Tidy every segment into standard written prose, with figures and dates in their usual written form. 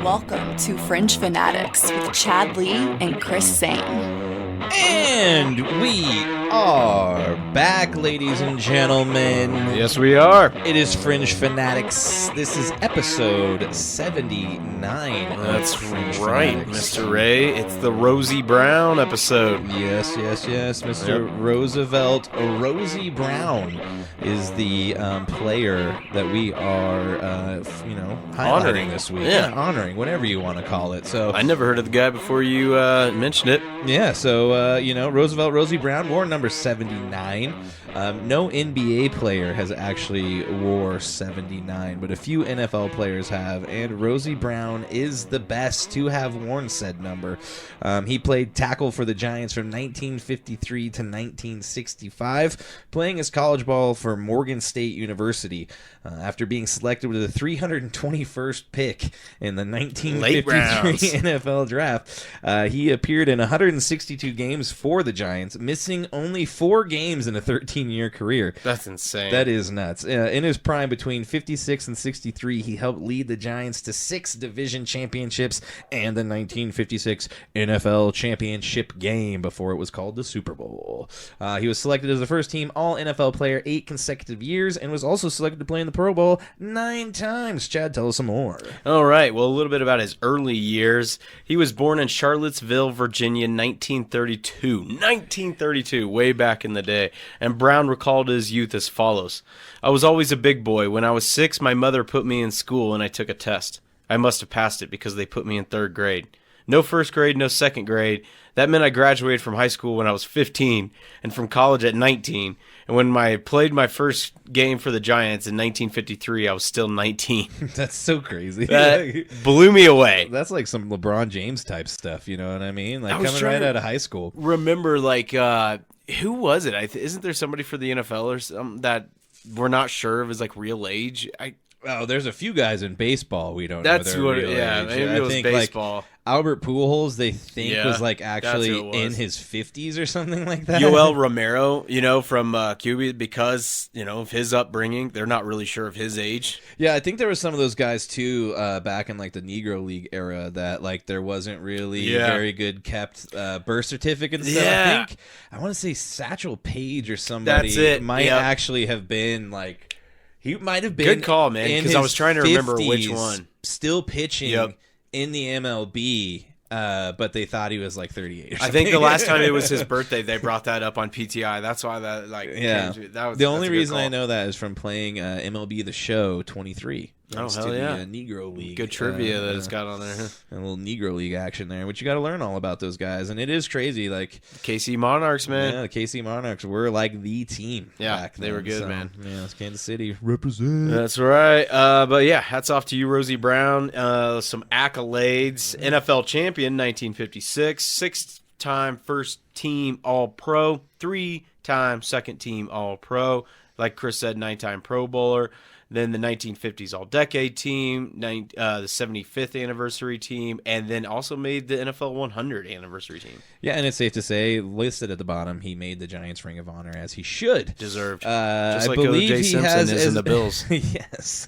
Welcome to Fringe Fanatics with Chad Lee and Chris Zane. And we are back, ladies and gentlemen. Yes, we are. It is Fringe Fanatics. This is episode 79. That's Fringe right, Fanatics. Mr. Ray. It's the Rosie Brown episode. Yes. Mr. Roosevelt. Rosie Brown is the player that we are, highlighting Honoring. this week. Yeah. Honoring, whatever you want to call it. So I never heard of the guy before you mentioned it. yeah, so, Roosevelt Rosie Brown wore number 79. No NBA player has actually wore 79, but a few NFL players have, and Rosie Brown is the best to have worn said number. He played tackle for the Giants from 1953 to 1965, playing his college ball for Morgan State University. After being selected with the 321st pick in the 1953 NFL draft, he appeared in 162 games for the Giants, missing only 4 games in a 13-year career. That's insane. That is nuts. In his prime, between 56 and 63, he helped lead the Giants to 6 division championships and the 1956 NFL championship game before it was called the Super Bowl. He was selected as the first-team All-NFL player 8 consecutive years and was also selected to play in the Pro Bowl 9 times. Chad, tell us some more. All right. Well, a little bit about his early years. He was born in Charlottesville, Virginia, 1932. 1932, way back in the day. And Brown recalled his youth as follows. I was always a big boy. When I was 6, my mother put me in school and I took a test. I must have passed it because they put me in 3rd grade. No 1st grade, no 2nd grade. That meant I graduated from high school when I was 15 and from college at 19. And when I played my first game for the Giants in 1953, I was still 19. That's so crazy. That blew me away. That's like some LeBron James type stuff, you know what I mean? Like I was coming trying right to out of high school. Remember, who was it? Isn't there somebody for the NFL or something that we're not sure of his real age? Oh, there's a few guys in baseball we don't That's know what. their real Yeah, age. maybe I it was think, baseball. Albert Pujols, they think Yeah, was that's actually who it was. in his 50s or something like that. Yoel Romero, from Cuba, because of his upbringing, they're not really sure of his age. Yeah, I think there were some of those guys too back in the Negro League era that there wasn't really very good kept birth certificate and stuff. Yeah. I want to say Satchel Paige or somebody That's it. might actually have been he might have been Good call, man, because I was trying to remember which 50s, one. Still pitching Yep. in the MLB, but they thought he was 38 or something. I think the last time it was his birthday, they brought that up on PTI. That's why that changed. The only reason I know that is from playing MLB The Show 23. Oh, Thanks hell to yeah. the Negro League. Good trivia that it's got on there. A little Negro League action there, which you got to learn all about those guys. And it is crazy. KC Monarchs, man. Yeah, the KC Monarchs were the team. Yeah, back they were then. good, So, man. Yeah, it's Kansas City. Represent. That's right. But yeah, hats off to you, Rosie Brown. Some accolades. NFL champion, 1956. 6-time first-team All-Pro. 3-time second-team All-Pro. Like Chris said, 9-time Pro Bowler. Then the 1950s All-Decade team, the 75th anniversary team, and then also made the NFL 100 anniversary team. Yeah, and it's safe to say, listed at the bottom, he made the Giants Ring of Honor as he should. Deserved. Just like believe O.J. he Simpson has is in the Bills. Yes.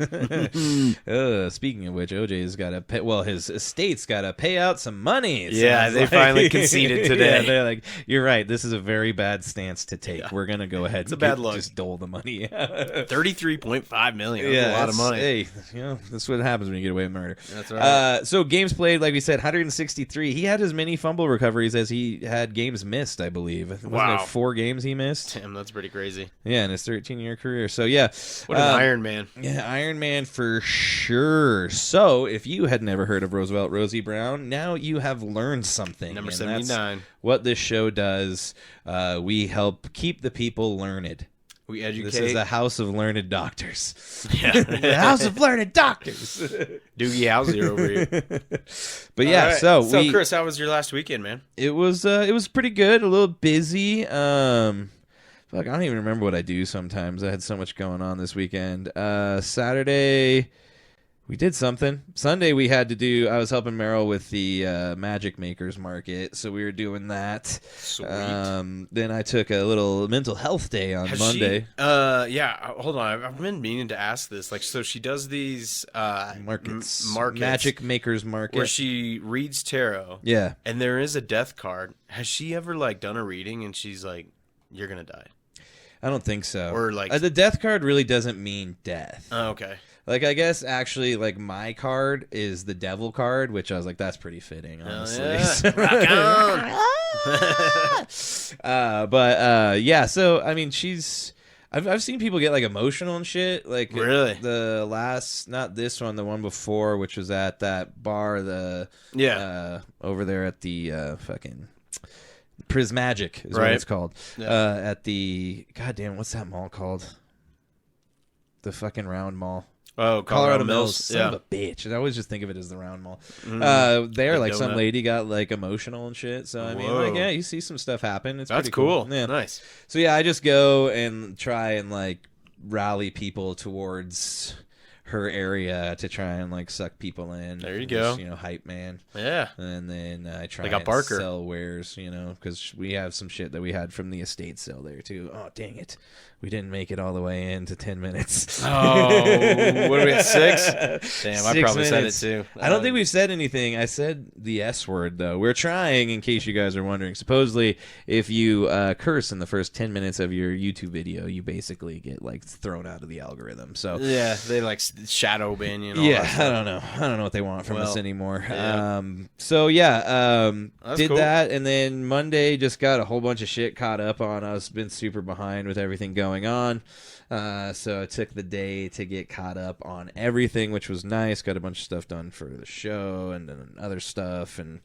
Speaking of which, OJ's got to pay. Well, his estate's got to pay out some money. Yeah, they finally conceded today. Yeah, they're like, you're right. This is a very bad stance to take. Yeah. We're gonna go ahead. It's and a bad look. Just dole the money. $33.5 million. That's Yeah, a lot of money. Hey, that's what happens when you get away with murder. That's right. So games played, like we said, 163. He had as many fumble recoveries as he had games missed, I believe. Wasn't Wow. it 4 games he missed? Damn, that's pretty crazy. Yeah, in his 13-year career. So yeah, What an Iron Man. Yeah, Iron Man for sure. So if you had never heard of Roosevelt Rosie Brown, now you have learned something. Number and 79. That's what this show does. We help keep the people learned. We educate. This is a house of learned doctors. Yeah. The house of learned doctors. Doogie Howser over here. But yeah, All right. so Chris, how was your last weekend, man? it was pretty good. A little busy. Fuck, I don't even remember what I do sometimes. I had so much going on this weekend. Saturday We did something. Sunday we had to do, I was helping Meryl with the Magic Makers Market, so we were doing that. Sweet. Then I took a little mental health day on Monday. Yeah, hold on. I've been meaning to ask this. Like, so she does these markets. Markets. Magic Makers Market. Where she reads tarot. Yeah. And there is a death card. Has she ever, like, done a reading and she's like, you're going to die? I don't think so. Or, like... the death card really doesn't mean death. Oh, okay. Like, I guess, actually, like, my card is the devil card, which I was like, that's pretty fitting, honestly. Yeah. Rock on! Yeah, so, I mean, I've seen people get, like, emotional and shit. Like, really? The last, not this one, the one before, which was at that bar, over there at the fucking... Prismagic is what it's called. Yeah. At the... goddamn, what's that mall called? The fucking round mall. Oh, Colorado Mills. Son of a bitch. And I always just think of it as the round mall. There, like, some lady got, like, emotional and shit. So, I mean, like, yeah, you see some stuff happen. It's That's pretty cool. Yeah. Nice. So, yeah, I just go and try and, like, rally people towards her area to try and, like, suck people in. There you go. Hype man. Yeah. And then I try and sell wares, because we have some shit that we had from the estate sale there, too. Oh, dang it. We didn't make it all the way into 10 minutes. Oh, what are we at, 6? Damn, I probably said it too. I don't think we've said anything. I said the S word, though. We're trying, in case you guys are wondering. Supposedly, if you curse in the first 10 minutes of your YouTube video, you basically get, like, thrown out of the algorithm. So yeah, they, like, shadow ban you and all yeah, that I don't know. I don't know what they want from us anymore. Yeah. Did cool. that, and then Monday just got a whole bunch of shit caught up on us. Been super behind with everything going on. So I took the day to get caught up on everything, which was nice. Got a bunch of stuff done for the show and then other stuff, and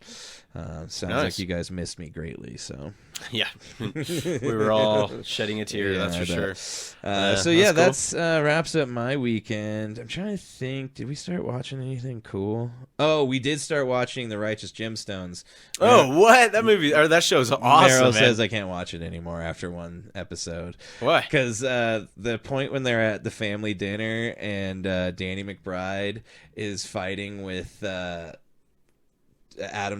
sounds like you guys missed me greatly. So yeah, we were all shedding a tear. That's for sure. That's wraps up my weekend. I'm trying to think. Did we start watching anything cool? Oh, we did start watching The Righteous Gemstones. Oh, what? That movie or that show's awesome. Meryl says I can't watch it anymore after one episode. Why? Because the point when they're at the family dinner and Danny McBride is fighting with Adam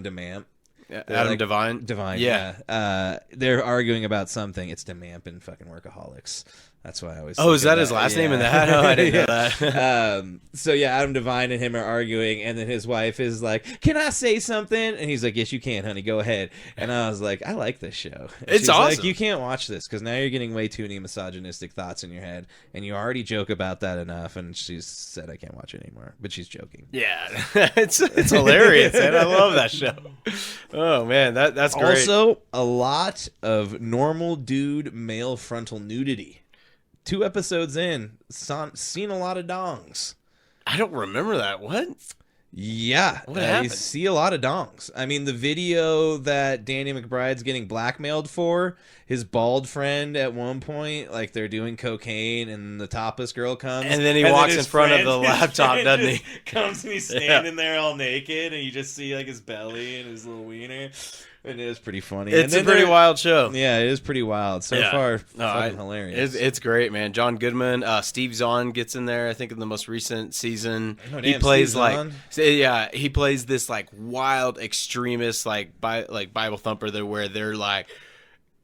DeMamp. Adam Devine? Devine, yeah. They're arguing about something. It's DeMamp and fucking Workaholics. That's why I always. Oh, is that his last name in that? Oh, I didn't know that. So yeah, Adam Devine and him are arguing, and then his wife is like, "Can I say something?" And he's like, "Yes, you can, honey. Go ahead." And I was like, "I like this show." And it's awesome. Like, you can't watch this because now you're getting way too many misogynistic thoughts in your head, and you already joke about that enough. And she said, "I can't watch it anymore," but she's joking. Yeah, it's hilarious, man. I love that show. Oh man, that's great. Also, a lot of normal dude male frontal nudity. 2 episodes in, seen a lot of dongs. I don't remember that. What? Yeah. What happened? You see a lot of dongs. I mean, the video that Danny McBride's getting blackmailed for, his bald friend at one point, like they're doing cocaine and the topless girl comes. And then he walks in front of the laptop, doesn't he? Comes and he's standing there all naked and you just see like his belly and his little wiener. It is pretty funny. It's a pretty wild show. Yeah, it is pretty wild. So far, fucking hilarious. It's great, man. John Goodman, Steve Zahn gets in there, I think, in the most recent season. Oh, he plays he plays this like wild extremist like Bible thumper there where they're like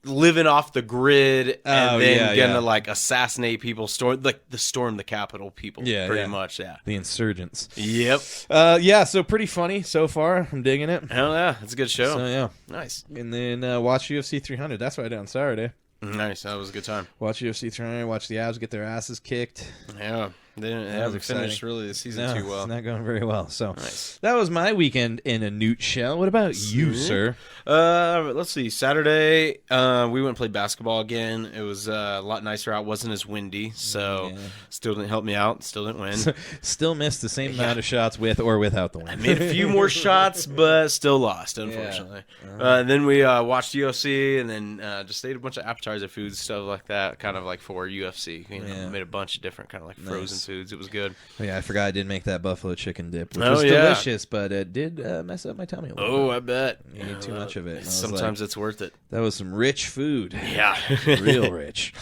living off the grid and then gonna like assassinate people, storm the Capitol people. Pretty much. The insurgents. Yep. So pretty funny so far. I'm digging it. Hell yeah, it's a good show. So yeah, nice. And then watch UFC 300. That's what I did on Saturday. Nice. That was a good time. Watch UFC 300. Watch the Avs get their asses kicked. Yeah. They haven't finished really the season too well. It's not going very well. So nice. That was my weekend in a nutshell. What about you, sir? Let's see. Saturday, we went and played basketball again. It was a lot nicer out. Wasn't as windy, so still didn't help me out. Still didn't win. Still missed the same amount of shots with or without the win. I made a few more shots, but still lost, unfortunately. Then we watched UFC and then just ate a bunch of appetizer foods, stuff like that, kind of like for UFC. Made a bunch of different kind of like frozen foods. It was good. Yeah, I forgot I didn't make that buffalo chicken dip, which was delicious, but it did mess up my tummy a little bit. I bet. You ate too much of it. Sometimes it's worth it. That was some rich food. Yeah. Real rich.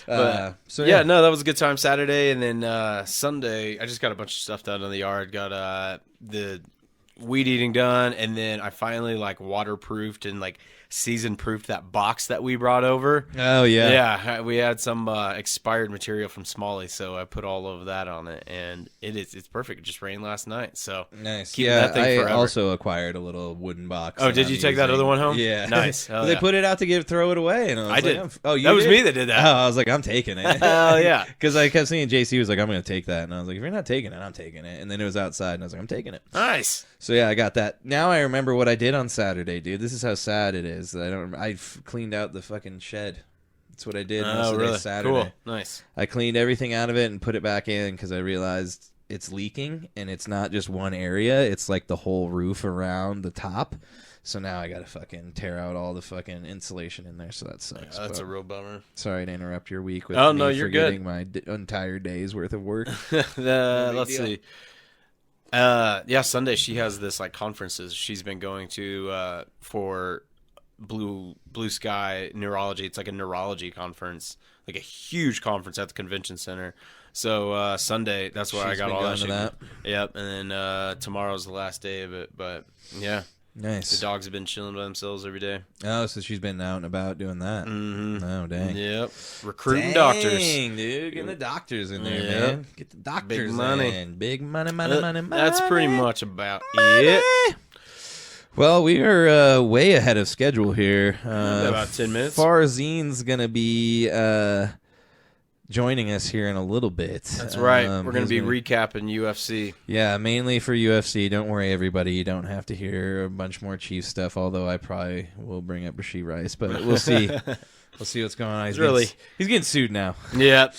But, no, that was a good time Saturday. And then Sunday, I just got a bunch of stuff done in the yard. Got the weed eating done, and then I finally waterproofed and season-proofed that box that we brought over. Oh, yeah. Yeah, we had some expired material from Smalley, so I put all of that on it, and it's perfect. It just rained last night, so nice. That thing I forever. also acquired a little wooden box. Oh, did you take that other one home? Yeah. Nice. They put it out to throw it away, and I did. Oh, you that was did? me that did that. Oh, I was like, I'm taking it. Hell yeah. Because I kept seeing JC was like, I'm going to take that, and I was like, if you're not taking it, I'm taking it. And then it was outside, and I was like, I'm taking it. Nice. So yeah, I got that. Now I remember what I did on Saturday, dude. This is how sad it is. I cleaned out the fucking shed. That's what I did really? Saturday. Cool. Nice. I cleaned everything out of it and put it back in because I realized it's leaking, and it's not just one area. It's like the whole roof around the top. So now I got to fucking tear out all the fucking insulation in there. So that sucks. Yeah, that's a real bummer. Sorry to interrupt your week with you're forgetting good. my entire day's worth of work. Let's see. Sunday she has this conferences she's been going to for Blue Sky Neurology. It's like a neurology conference, like a huge conference at the convention center. So Sunday, that's where I got all that shit. Yep, and then tomorrow's the last day of it. But yeah, nice. The dogs have been chilling by themselves every day. Oh, so she's been out and about doing that. Mm-hmm. Oh, dang. Yep, recruiting doctors. Dang, dude, getting the doctors in there, man. Get the doctors Big money. in. Big money. That's pretty much about it. Well, we are way ahead of schedule here. About 10 minutes. Farzin's going to be joining us here in a little bit. That's right. We're going to be recapping UFC. Yeah, mainly for UFC. Don't worry, everybody. You don't have to hear a bunch more Chiefs stuff, although I probably will bring up Rashee Rice, but we'll see. We'll see what's going on. He's getting sued now. Yep.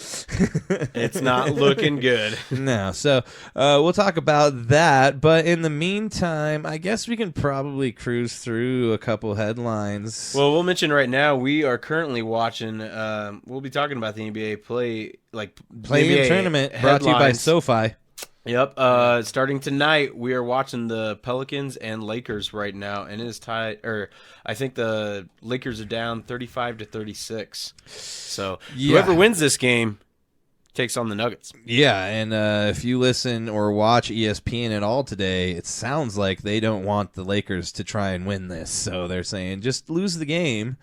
It's not looking good. No. So we'll talk about that. But in the meantime, I guess we can probably cruise through a couple headlines. Well, we'll mention right now we are currently watching. We'll be talking about the NBA play-in tournament brought to you by SoFi. Yep. Starting tonight, we are watching the Pelicans and Lakers right now, and it is tied. Or I think the Lakers are down 35-36. So whoever wins this game takes on the Nuggets. Yeah, and if you listen or watch ESPN at all today, it sounds like they don't want the Lakers to try and win this. So they're saying just lose the game.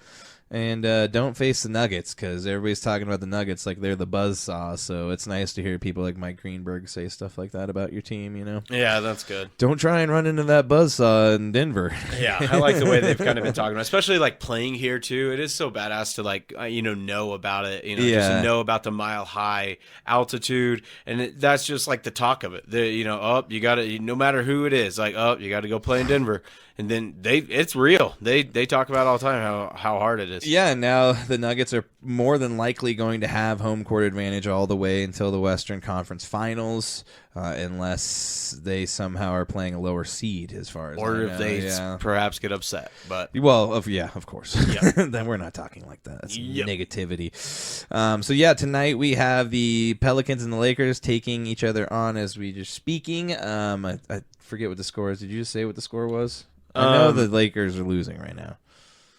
And don't face the Nuggets, because everybody's talking about the Nuggets like they're the buzzsaw. So it's nice to hear people like Mike Greenberg say stuff like that about your team, you know? Yeah, that's good. Don't try and run into that buzzsaw in Denver. Yeah, I like the way they've kind of been talking about it, especially playing here, too. It is so badass to, know about it, just to know about the mile-high altitude. And that's just, the talk of it. You got to, no matter who it is, you got to go play in Denver. And then it's real. They talk about it all the time how hard it is. Yeah, now the Nuggets are more than likely going to have home court advantage all the way until the Western Conference Finals, unless they somehow are playing a lower seed, as far as I know. Or if they perhaps get upset. But of course. Yep. Then we're not talking like that. That's negativity. So tonight we have the Pelicans and the Lakers taking each other on as we just speaking. I forget what the score is. Did you just say what the score was? I know the Lakers are losing right now.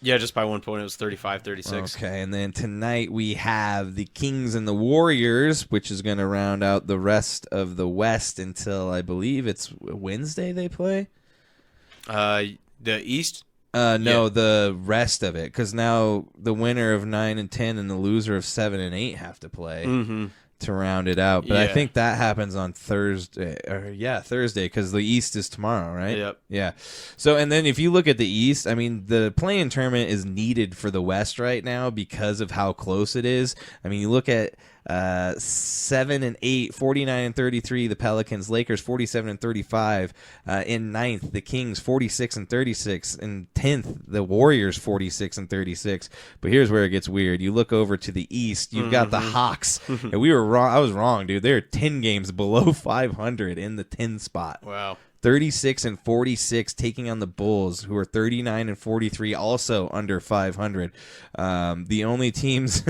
Yeah, just by 1 point. It was 35-36. Okay, and then tonight we have the Kings and the Warriors, which is going to round out the rest of the West until I believe it's Wednesday they play. The East? No, the rest of it, because now the winner of 9 and 10 and the loser of 7 and 8 have to play. Mm-hmm. To round it out, but I think that happens on Thursday. Thursday, because the East is tomorrow, right? Yep. Yeah. So, and then if you look at the East, I mean, the play-in tournament is needed for the West right now because of how close it is. I mean, you look at 7 and 8, 49 and 33, the Pelicans, Lakers 47 and 35, in 9th, the Kings 46 and 36, in 10th, the Warriors 46 and 36. But here's where it gets weird. You look over to the East, you've got the Hawks, and we were wrong. I was wrong, dude. They're 10 games below 500 in the 10 spot. Wow. 36-46, taking on the Bulls, who are 39-43, also under 500. The only teams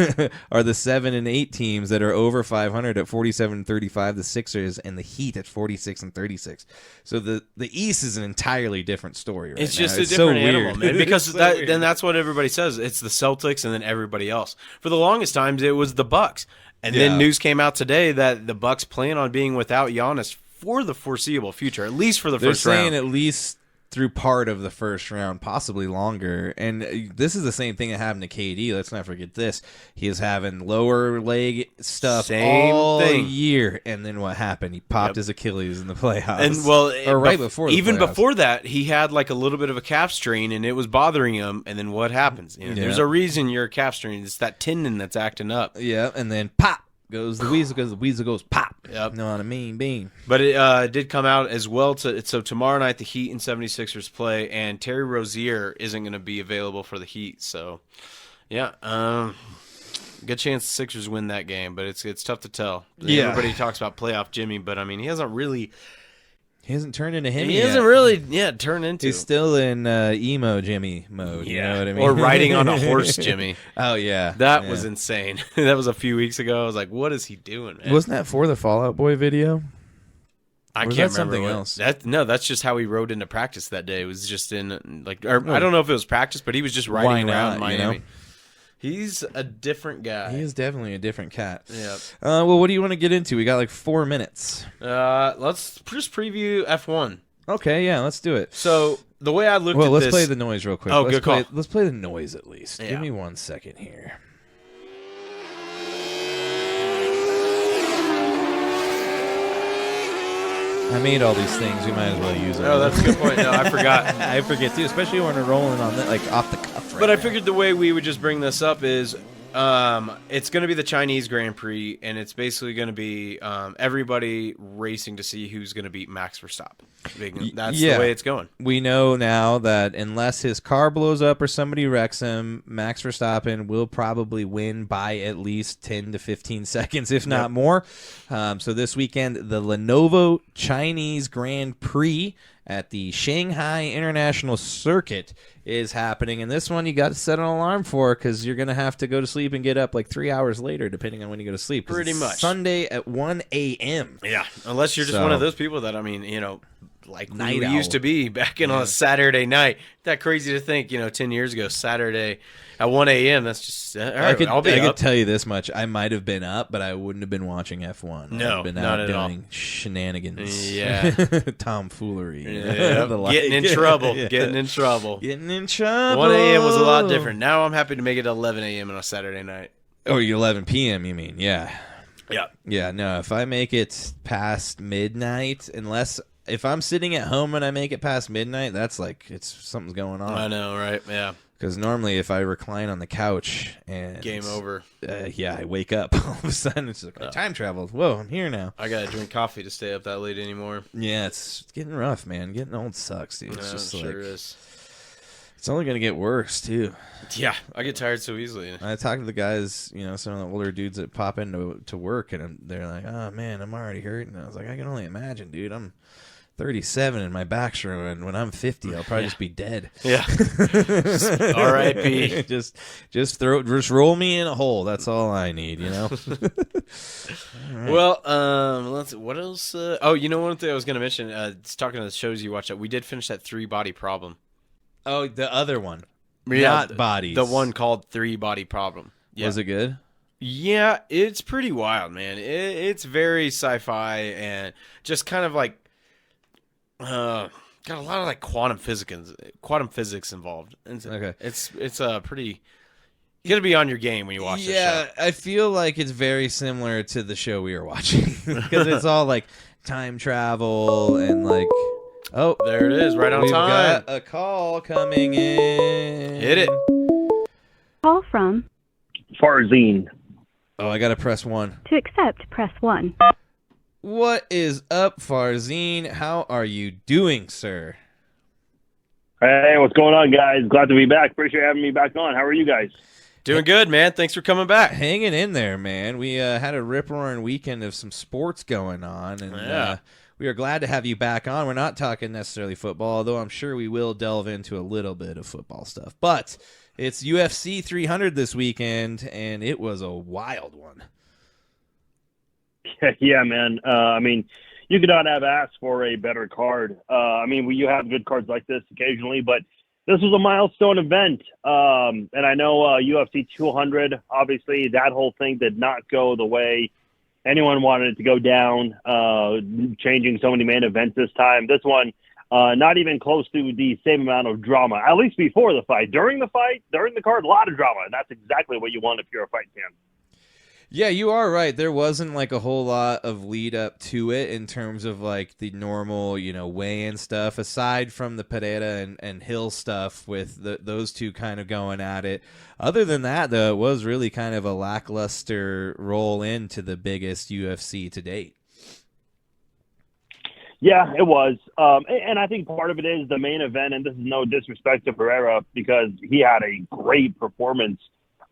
are the 7-8 teams that are over 500 at 47-35. The Sixers and the Heat at 46-36. So the East is an entirely different story. Right it's now. just It's a different so animal, weird. man. Because So then weird. that's what everybody says. It's the Celtics and then everybody else. For the longest times, it was the Bucks, and then news came out today that the Bucks plan on being without Giannis for the foreseeable future, at least for the They're first round. saying at least through part of the first round, possibly longer. And this is the same thing that happened to KD. Let's not forget this. He is having lower leg stuff all year. And then what happened? He popped his Achilles in the playoffs. And well, or right before the even playoffs. before that, he had like a little bit of a calf strain, and it was bothering him. And then what happens? There's a reason you're a calf strain. It's that tendon that's acting up. Yeah, and then pop goes the weasel, because the weasel goes pop. Yep. You know what I mean? Bean. But it did come out as well. So tomorrow night, the Heat and 76ers play, and Terry Rozier isn't going to be available for the Heat. So, yeah, good chance the Sixers win that game, but it's tough to tell. Yeah. Everybody talks about playoff Jimmy, but, I mean, he hasn't really – He hasn't turned into him he yet. hasn't really turned into. He's still in emo Jimmy mode. You know what I mean? Or riding on a horse Jimmy. Oh, yeah. That was insane. That was a few weeks ago. I was like, what is he doing, man? Wasn't that for the Fall Out Boy video? I Or was can't that remember something what- else? That's just how he rode into practice that day. It was just in I don't know if it was practice, but he was just riding around Miami. You know? He's a different guy. He is definitely a different cat. Yep. Well, what do you want to get into? We got like 4 minutes. Let's just preview F1. Okay, yeah, let's do it. So the way I looked Well, at let's this, play the noise real quick. Oh, let's good call. Let's play the noise at least. Yeah. Give me 1 second here. I made all these things. We might as well use them. Oh, that's a good point. No, I forgot. I forget too, especially when we're rolling on that, like off the cuff. Right But I now. figured the way we would just bring this up is it's going to be the Chinese Grand Prix, and it's basically going to be everybody racing to see who's going to beat Max Verstappen. That's the way it's going. We know now that unless his car blows up or somebody wrecks him, Max Verstappen will probably win by at least 10 to 15 seconds, if not more. So this weekend, the Lenovo Chinese Grand Prix at the Shanghai International Circuit is happening. And this one you got to set an alarm for, because you're going to have to go to sleep and get up like 3 hours later, depending on when you go to sleep. Pretty much. Sunday at 1 a.m. Yeah, unless you're just one of those people that, I mean, like Night we owl. used to be back in on a Saturday night. That crazy to think, 10 years ago, Saturday at 1 a.m. That's just all right. I'll be I up. could tell you this much: I might have been up, but I wouldn't have been watching F1. No, I'd been not out at all. doing shenanigans, Yeah. tomfoolery, Yeah, the like. getting in trouble. Yeah. Getting in trouble. Getting in trouble. 1 a.m. was a lot different. Now I'm happy to make it 11 a.m. on a Saturday night. Oh, 11 p.m. You mean? Yeah, Yeah. yeah. No, if I make it past midnight, if I'm sitting at home and I make it past midnight, that's like something's going on. I know, right? Yeah. Because normally, if I recline on the couch and Game over. I wake up all of a sudden. It's like I time traveled. Whoa, I'm here now. I gotta drink coffee to stay up that late anymore. Yeah, it's getting rough, man. Getting old sucks, dude. It's just sure like is. it's only gonna get worse too. Yeah, I get tired so easily. I talk to the guys, some of the older dudes that pop into work, and they're like, "Oh man, I'm already hurt." And I was like, "I can only imagine, dude. I'm 37 and my back's ruined. When I'm 50, I'll probably just be dead." Yeah. R.I.P. just roll me in a hole. That's all I need, Right. Well, let's see. What else? One thing I was going to mention, it's talking to the shows you watch, we did finish that 3-Body Problem. Oh, the other one. Yeah, Not bodies. The one called 3-Body Problem. Yeah. Was it good? Yeah, it's pretty wild, man. It's very sci-fi and just kind of like got a lot of like quantum physics involved. Okay. It's pretty. You got to be on your game when you watch this show. Yeah, I feel like it's very similar to the show we were watching, because it's all like time travel and like. Oh, There it is, right on we've time. got a call coming in. Hit it. Call from. Farzin. Oh, I gotta press 1. To accept, press 1. What is up, Farzin? How are you doing, sir? Hey, what's going on, guys? Glad to be back. Appreciate having me back on. How are you guys? Doing good, man. Thanks for coming back. Hanging in there, man. We had a rip-roaring weekend of some sports going on, and Yeah. We are glad to have you back on. We're not talking necessarily football, although I'm sure we will delve into a little bit of football stuff. But it's UFC 300 this weekend, and it was a wild one. Yeah, man. I mean, you could not have asked for a better card. You have good cards like this occasionally, but this was a milestone event. And I know UFC 200, obviously, that whole thing did not go the way anyone wanted it to go down, changing so many main events this time. This one, not even close to the same amount of drama, at least before the fight. During the card, a lot of drama, and that's exactly what you want if you're a fight fan. Yeah, you are right. There wasn't like a whole lot of lead up to it in terms of like the normal, weigh-in stuff, aside from the Pereira and Hill stuff with those two kind of going at it. Other than that, though, it was really kind of a lackluster roll into the biggest UFC to date. Yeah, it was. And I think part of it is the main event, and this is no disrespect to Pereira because he had a great performance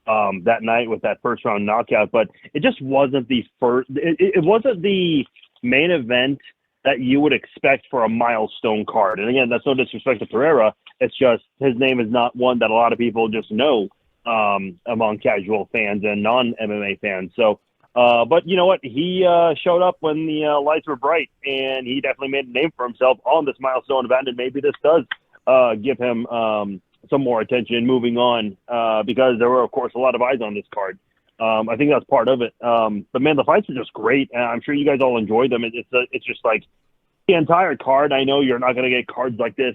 that night with that first round knockout, but it just wasn't it wasn't the main event that you would expect for a milestone card. And again, that's no disrespect to Pereira. It's just his name is not one that a lot of people just know among casual fans and non-MMA fans. So, but you know what? He showed up when the lights were bright, and he definitely made a name for himself on this milestone event, and maybe this does give him some more attention moving on because there were, of course, a lot of eyes on this card. I think that's part of it. But, man, the fights are just great, and I'm sure you guys all enjoyed them. It's just like the entire card. I know you're not going to get cards like this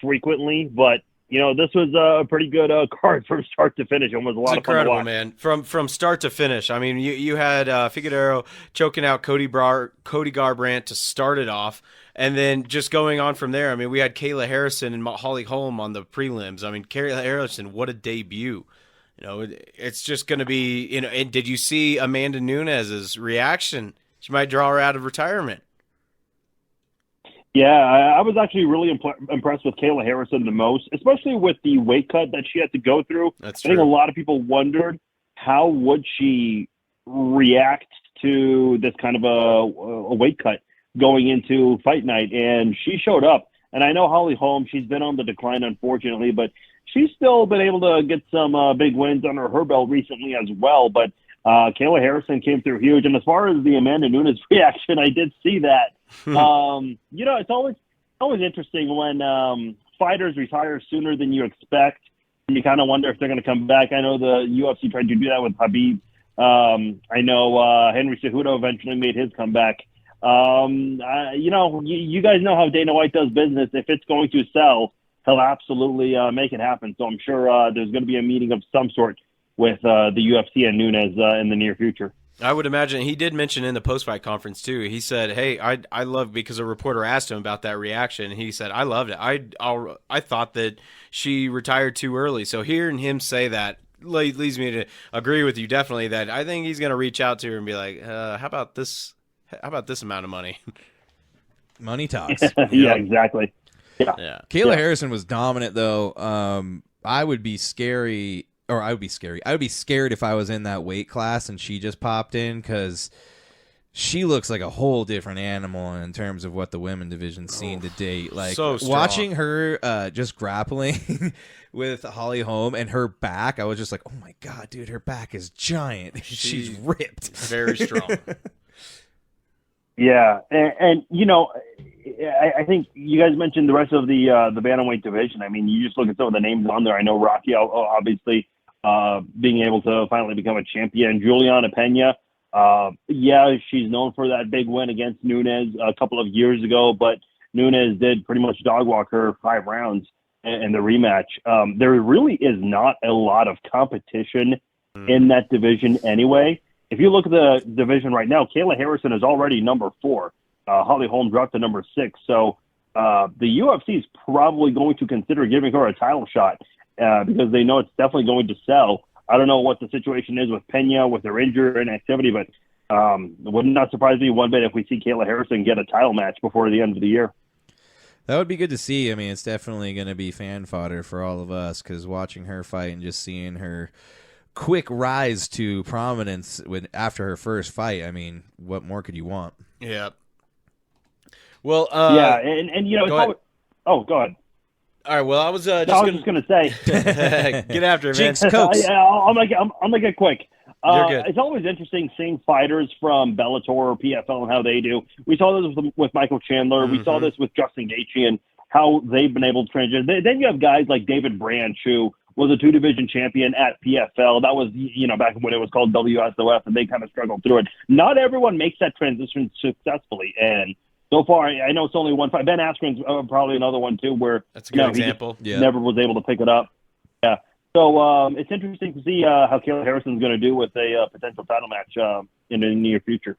frequently, but, this was a pretty good card from start to finish. It was a lot of fun to watch. Man. From start to finish. I mean, you had Figueiredo choking out Cody Garbrandt to start it off. And then just going on from there, I mean, we had Kayla Harrison and Holly Holm on the prelims. I mean, Kayla Harrison, what a debut. It's just going to be, and did you see Amanda Nunes's reaction? She might draw her out of retirement. Yeah, I was actually really impressed with Kayla Harrison the most, especially with the weight cut that she had to go through. That's true. I think a lot of people wondered how would she react to this kind of a weight cut going into fight night, and she showed up. And I know Holly Holm, she's been on the decline, unfortunately, but she's still been able to get some big wins under her belt recently as well. But Kayla Harrison came through huge. And as far as the Amanda Nunes reaction, I did see that. It's always interesting when fighters retire sooner than you expect. You kind of wonder if they're going to come back. I know the UFC tried to do that with Khabib. I know Henry Cejudo eventually made his comeback. You guys know how Dana White does business. If it's going to sell, he'll absolutely make it happen. So I'm sure there's going to be a meeting of some sort with the UFC and Nunes in the near future. I would imagine he did mention in the post-fight conference too. He said, "Hey, I love," because a reporter asked him about that reaction, and he said, "I loved it. I thought that she retired too early." So hearing him say that leads me to agree with you definitely that I think he's going to reach out to her and be like, "How about this? How about this amount of money?" Money talks. Yeah, exactly. Yeah. Kayla Harrison was dominant, though. I would be scared if I was in that weight class and she just popped in, because she looks like a whole different animal in terms of what the women division's seen to date. Like, so strong. Watching her just grappling with Holly Holm and her back, I was just like, oh my God, dude, her back is giant. She's ripped. Very strong. Yeah, and I think you guys mentioned the rest of the bantamweight division. I mean, you just look at some of the names on there. I know Rocky, obviously, being able to finally become a champion. Juliana Pena, she's known for that big win against Nunes a couple of years ago, but Nunes did pretty much dog walk her 5 rounds in the rematch. There really is not a lot of competition in that division anyway. If you look at the division right now, Kayla Harrison is already number 4. Holly Holm dropped to number 6. So the UFC is probably going to consider giving her a title shot because they know it's definitely going to sell. I don't know what the situation is with Pena, with her injury and activity, but it would not surprise me one bit if we see Kayla Harrison get a title match before the end of the year. That would be good to see. I mean, it's definitely going to be fan fodder for all of us, because watching her fight and just seeing her quick rise to prominence after her first fight, I mean, what more could you want? Yeah. Well, yeah, and you know, go ahead. go ahead. All right. Well, I was just I was just gonna say, get after it, man. Jinx Cokes. yeah, I'm gonna get quick. You're good. It's always interesting seeing fighters from Bellator or PFL and how they do. We saw this with Michael Chandler. We saw this with Justin Gaethje and how they've been able to transition. Then you have guys like David Branch, who was a 2-division champion at PFL. That was, you know, back when it was called WSOF, and they kind of struggled through it. Not everyone makes that transition successfully, and so far, I know it's only one fight. Ben Askren's probably another one too, where That's a good example. He never was able to pick it up. Yeah. So it's interesting to see how Kayla Harrison's going to do with a potential title match in the near future.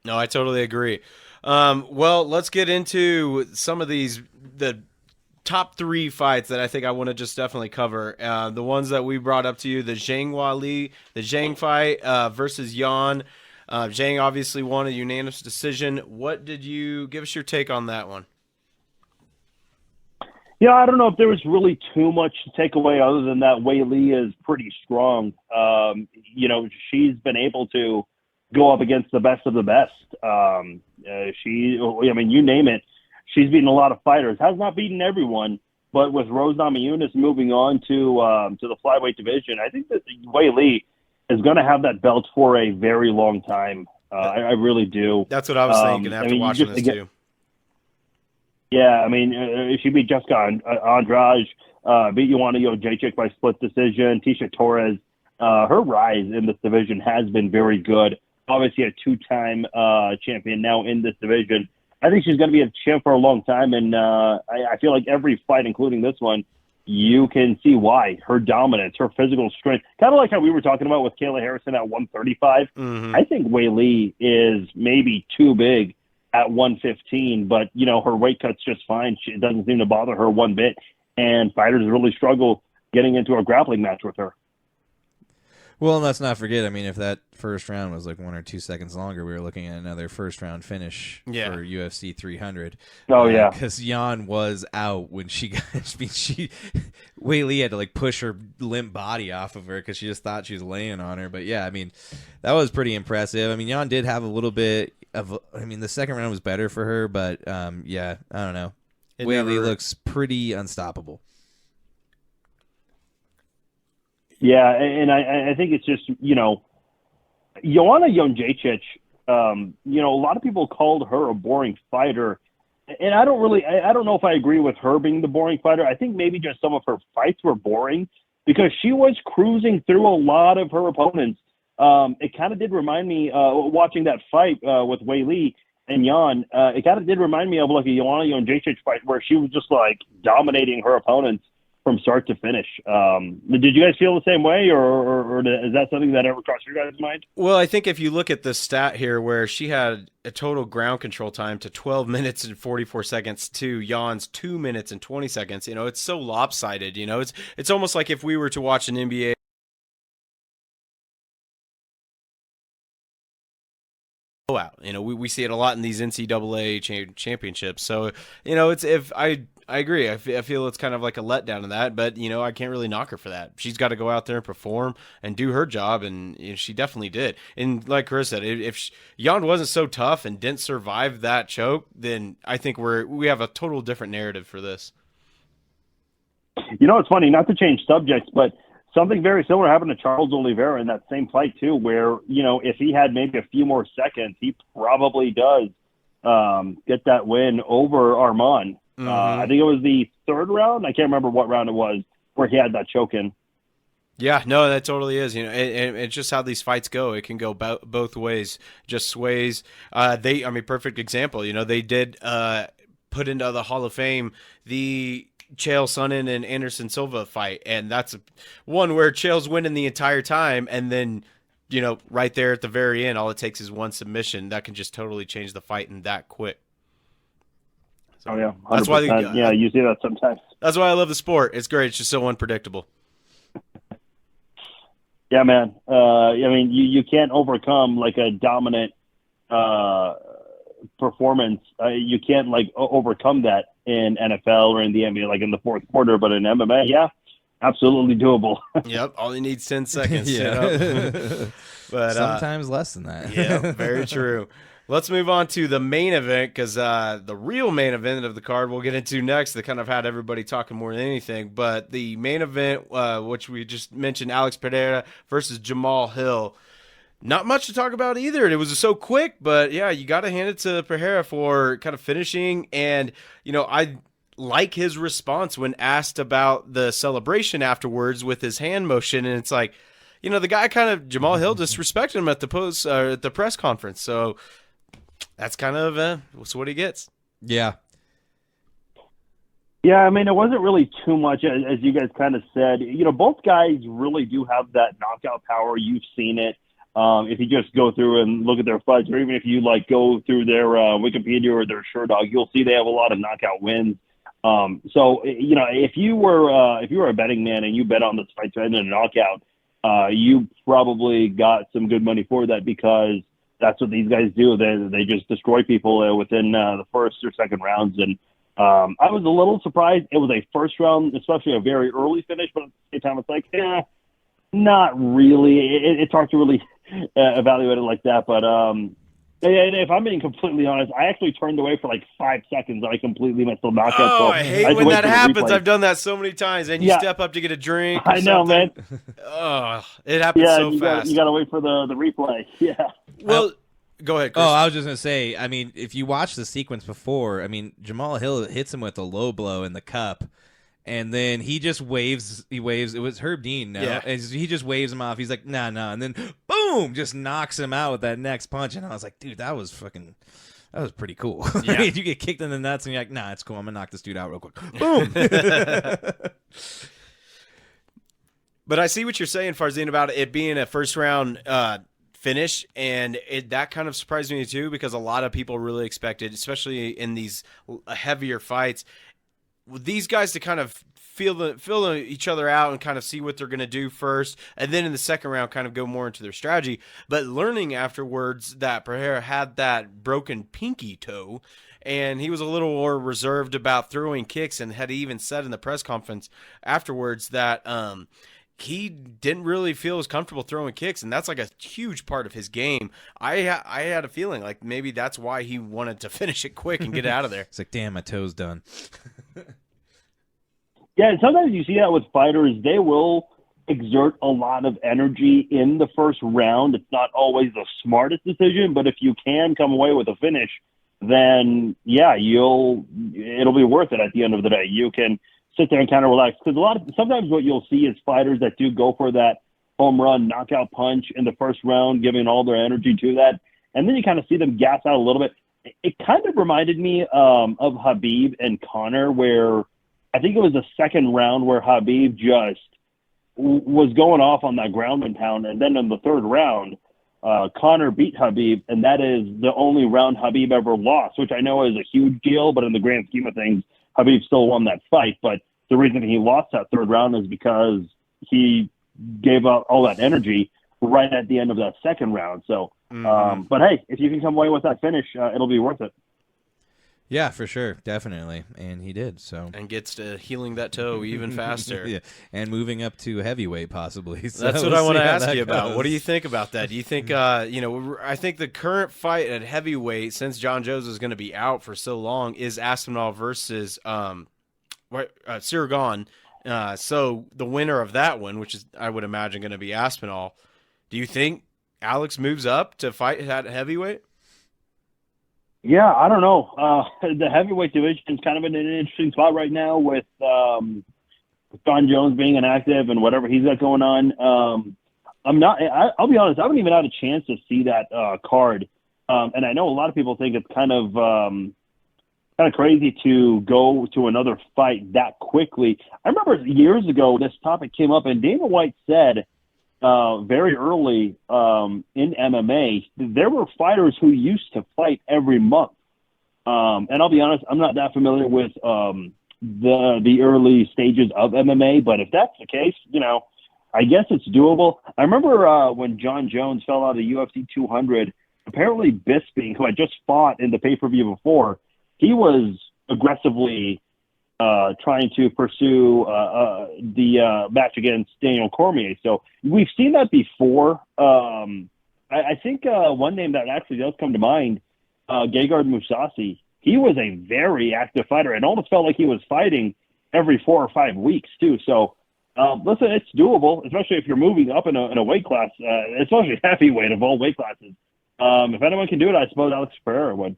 No, I totally agree. Well, let's get into some of the top 3 fights that I think I want to just definitely cover. The ones that we brought up to you, the Zhang Li, the Zhang fight versus Yan. Zhang obviously won a unanimous decision. What did you give us your take on that one? Yeah, I don't know if there was really too much to take away other than that Wei Li is pretty strong. You know, she's been able to go up against the best of the best. I mean, you name it. She's beaten a lot of fighters. Has not beaten everyone, but with Rose Namajunas moving on to the flyweight division, I think that Wei Li is going to have that belt for a very long time. I really do. That's what I was thinking after watching this too. Yeah, I mean, she beat Jessica Andrade, beat Joanna Jędrzejczyk by split decision. Tisha Torres, her rise in this division has been very good. Obviously a 2-time champion now in this division. I think she's going to be a champ for a long time, and I feel like every fight, including this one, you can see why. Her dominance, her physical strength, kind of like how we were talking about with Kayla Harrison at 135. I think Wei Li is maybe too big at 115, but, you know, her weight cut's just fine. It doesn't seem to bother her one bit, and fighters really struggle getting into a grappling match with her. Well, and let's not forget, I mean, if that first round was like 1 or 2 sequends longer, we were looking at another first-round finish for UFC 300. Oh, yeah. Because Yan was out when she got, I mean, Wei Li had to, like, push her limp body off of her because she just thought she was laying on her. But, yeah, I mean, that was pretty impressive. I mean, Yan did have a little bit of, I mean, the second round was better for her, but, yeah, I don't know. Wei Li looks pretty unstoppable. Yeah, and I think it's just, you know, Joanna Jędrzejczyk, you know, a lot of people called her a boring fighter. And I don't know if I agree with her being the boring fighter. I think maybe just some of her fights were boring because she was cruising through a lot of her opponents. It kind of did remind me, watching that fight with Wei Li and Yan, it kind of did remind me of like a Joanna Jędrzejczyk fight where she was just like dominating her opponents from start to finish. Did you guys feel the same way, or is that something that ever crossed your guys' mind? Well, I think if you look at the stat here where she had a total ground control time to 12 minutes and 44 seconds to Jan's 2 minutes and 20 seconds, you know, it's so lopsided. You know, it's almost like if we were to watch an NBA blowout. You know, we see it a lot in these NCAA championships. So, you know, I agree. I feel it's kind of like a letdown in that, but, you know, I can't really knock her for that. She's got to go out there and perform and do her job, and you know, she definitely did. And like Chris said, if Yan wasn't so tough and didn't survive that choke, then I think we have a total different narrative for this. You know, it's funny, not to change subjects, but something very similar happened to Charles Oliveira in that same fight too, where, you know, if he had maybe a few more seconds, he probably does get that win over Arman. I think it was the third round. I can't remember what round it was where he had that choke in. Yeah, no, that totally is. You know, it's just how these fights go. It can go both ways. Just sways. Perfect example. You know, they did put into the Hall of Fame the Chael Sonnen and Anderson Silva fight, and that's one where Chael's winning the entire time, and then, you know, right there at the very end, all it takes is one submission that can just totally change the fight in that quick. Oh yeah, 100%. That's why you see that sometimes. That's why I love the sport. It's great. It's just so unpredictable. Yeah, man. I mean, you can't overcome like a dominant performance. You can't like overcome that in NFL or in the NBA, like in the fourth quarter. But in MMA, yeah, absolutely doable. Yep, all you need is 10 seconds. Yeah. You know? But sometimes less than that. Yeah, very true. Let's move on to the main event, because the real main event of the card we'll get into next that kind of had everybody talking more than anything. But the main event, which we just mentioned, Alex Pereira versus Jamal Hill. Not much to talk about either. It was so quick, but yeah, you got to hand it to Pereira for kind of finishing. And, I like his response when asked about the celebration afterwards with his hand motion. And it's like, the guy Jamal Hill disrespected him at the press conference. So that's kind of that's what he gets. Yeah. Yeah, I mean, it wasn't really too much, as you guys kind of said. Both guys really do have that knockout power. You've seen it. If you just go through and look at their fights, or even if you go through their Wikipedia or their SureDog, you'll see they have a lot of knockout wins. So if you were a betting man and you bet on this fight to end in a knockout, you probably got some good money for that, because that's what these guys do. They just destroy people within the first or second rounds. And I was a little surprised. It was a first round, especially a very early finish, but at the same time, it's like, not really. It's hard to really evaluate it like that. But if I'm being completely honest, I actually turned away for 5 seconds and I completely missed the knockout. Oh, I hate when that happens. I've done that so many times. And you step up to get a drink. I know, man. Oh, it happens so fast. You got to wait for the replay. Yeah. Well, go ahead, Chris. Oh, I was just going to say, I mean, if you watch the sequence before, I mean, Jamal Hill hits him with a low blow in the cup. And then he just waves. It was Herb Dean. No, yeah. He just waves him off. He's like, nah. And then boom, just knocks him out with that next punch. And I was like, dude, that was pretty cool. Yeah. You get kicked in the nuts and you're like, nah, it's cool. I'm gonna knock this dude out real quick. Boom. But I see what you're saying, Farzin, about it being a first round finish, and that kind of surprised me too, because a lot of people really expected, especially in these heavier fights, these guys to kind of feel each other out and kind of see what they're going to do first, and then in the second round kind of go more into their strategy. But learning afterwards that Pereira had that broken pinky toe, and he was a little more reserved about throwing kicks, and had even said in the press conference afterwards that he didn't really feel as comfortable throwing kicks, and that's a huge part of his game. I had a feeling like maybe that's why he wanted to finish it quick and get out of there. It's like, damn, my toe's done. Yeah, and sometimes you see that with fighters. They will exert a lot of energy in the first round. It's not always the smartest decision, but if you can come away with a finish, then yeah, it'll be worth it at the end of the day. You can sit there and kind of relax, because sometimes what you'll see is fighters that do go for that home run knockout punch in the first round, giving all their energy to that, and then you kind of see them gas out a little bit. It kind of reminded me of Khabib and Conor, where I think it was the second round where Khabib just was going off on that ground and pound, and then in the third round, Conor beat Khabib, and that is the only round Khabib ever lost, which I know is a huge deal, but in the grand scheme of things, Khabib still won that fight. But the reason he lost that third round is because he gave out all that energy right at the end of that second round. So, but hey, if you can come away with that finish, it'll be worth it. Yeah, for sure, definitely, and he did. So, and gets to healing that toe even faster. Yeah, and moving up to heavyweight possibly. So that's what I want to ask you about. What do you think about that? Do you think, I think the current fight at heavyweight, since John Jones is going to be out for so long, is Aspinall versus Sirigan. So the winner of that one, which is I would imagine going to be Aspinall, do you think Alex moves up to fight at heavyweight? Yeah, I don't know. The heavyweight division is kind of in an interesting spot right now with John Jones being inactive and whatever he's got going on. I'll be honest, I haven't even had a chance to see that card. And I know a lot of people think it's kind of crazy to go to another fight that quickly. I remember years ago this topic came up, and Dana White said very early in MMA, there were fighters who used to fight every month. And I'll be honest, I'm not that familiar with the early stages of MMA, but if that's the case, I guess it's doable. I remember when John Jones fell out of the UFC 200, apparently Bisping, who had just fought in the pay-per-view before, he was aggressively trying to pursue the match against Daniel Cormier. So we've seen that before. I think one name that actually does come to mind Gegard Mousasi, he was a very active fighter. It almost felt like he was fighting every 4 or 5 weeks too. So, listen, it's doable, especially if you're moving up in a weight class, especially heavyweight of all weight classes. If anyone can do it, I suppose Alex Pereira would.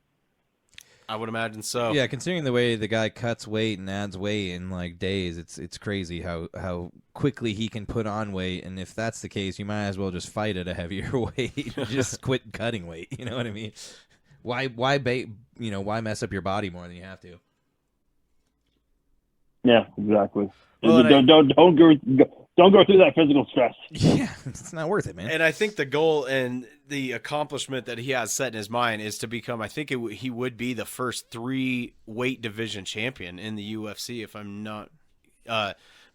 I would imagine so. Yeah, considering the way the guy cuts weight and adds weight in like days, it's crazy how quickly he can put on weight. And if that's the case, you might as well just fight at a heavier weight. Just quit cutting weight. You know what I mean? Why mess up your body more than you have to? Yeah, exactly. Well, don't go through that physical stress. Yeah, it's not worth it, man. And I think the goal and the accomplishment that he has set in his mind is to become, I think he would be the first 3 weight division champion in the UFC, if I'm not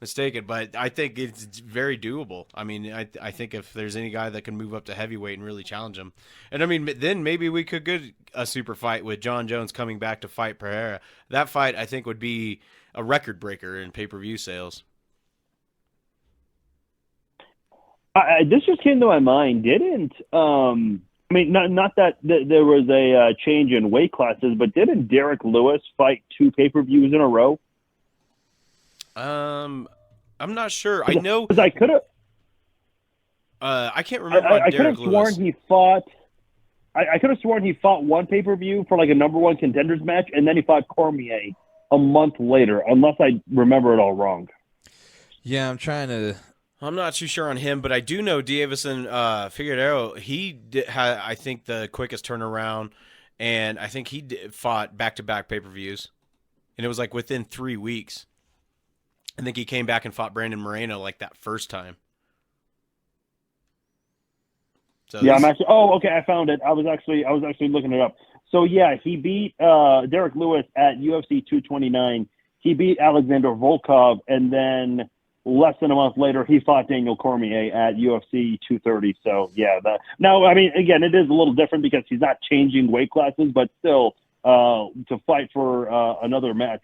mistaken. But I think it's very doable. I mean, I think if there's any guy that can move up to heavyweight and really challenge him. And I mean, then maybe we could get a super fight with John Jones coming back to fight Pereira. That fight, I think, would be a record breaker in pay-per-view sales. This just came to my mind. Not that there was a change in weight classes, but didn't Derek Lewis fight 2 pay-per-views in a row? I'm not sure. I know because I could have. I can't remember. I could have sworn he fought. I could have sworn he fought 1 pay-per-view for like a number 1 contenders match, and then he fought Cormier a month later, unless I remember it all wrong. Yeah, I'm not too sure on him, but I do know Davison Figueiredo. He had, I think, the quickest turnaround, and I think he fought back-to-back pay-per-views, and it was like within 3 weeks. I think he came back and fought Brandon Moreno like that first time. So yeah, I'm actually. Oh, okay, I found it. I was actually looking it up. So yeah, he beat Derek Lewis at UFC 229. He beat Alexander Volkov, and then less than a month later, he fought Daniel Cormier at UFC 230. So yeah, now I mean, again, it is a little different because he's not changing weight classes, but still, to fight for another match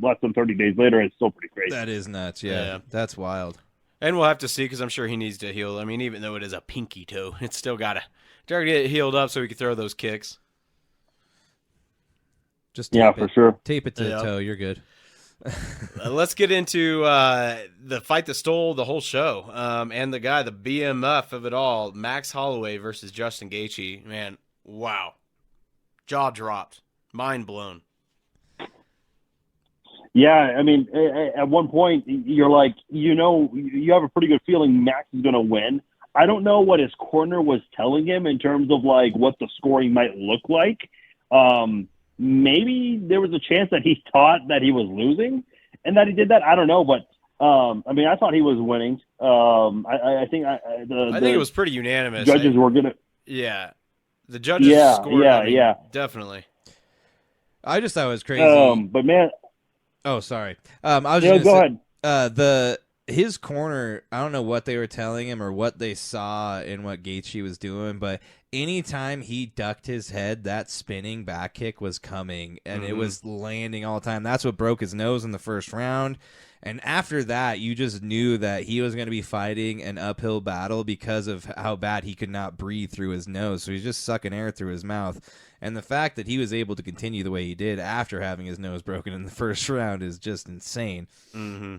less than 30 days later is still pretty crazy. That is nuts. Yeah. That's wild. And we'll have to see because I'm sure he needs to heal. I mean, even though it is a pinky toe, it's still got to get healed up so he can throw those kicks. Just for sure. Tape it to the toe. You're good. Let's get into the fight that stole the whole show, and the guy, the BMF of it all, Max Holloway versus Justin Gaethje. Man, wow, jaw dropped, mind blown. Yeah, I mean, at one point you're like, you have a pretty good feeling Max is going to win. I don't know what his corner was telling him in terms of like what the scoring might look like. Maybe there was a chance that he thought that he was losing and that he did that. I don't know, but I mean, I thought he was winning. I think it was pretty unanimous. Judges were gonna. Yeah, the judges scored. Yeah, definitely. I just thought it was crazy. But man, oh sorry. I was just go ahead. His corner, I don't know what they were telling him or what they saw in what Gaethje was doing, but anytime he ducked his head, that spinning back kick was coming, and it was landing all the time. That's what broke his nose in the first round. And after that, you just knew that he was going to be fighting an uphill battle because of how bad he could not breathe through his nose. So he's just sucking air through his mouth. And the fact that he was able to continue the way he did after having his nose broken in the first round is just insane. Mm-hmm.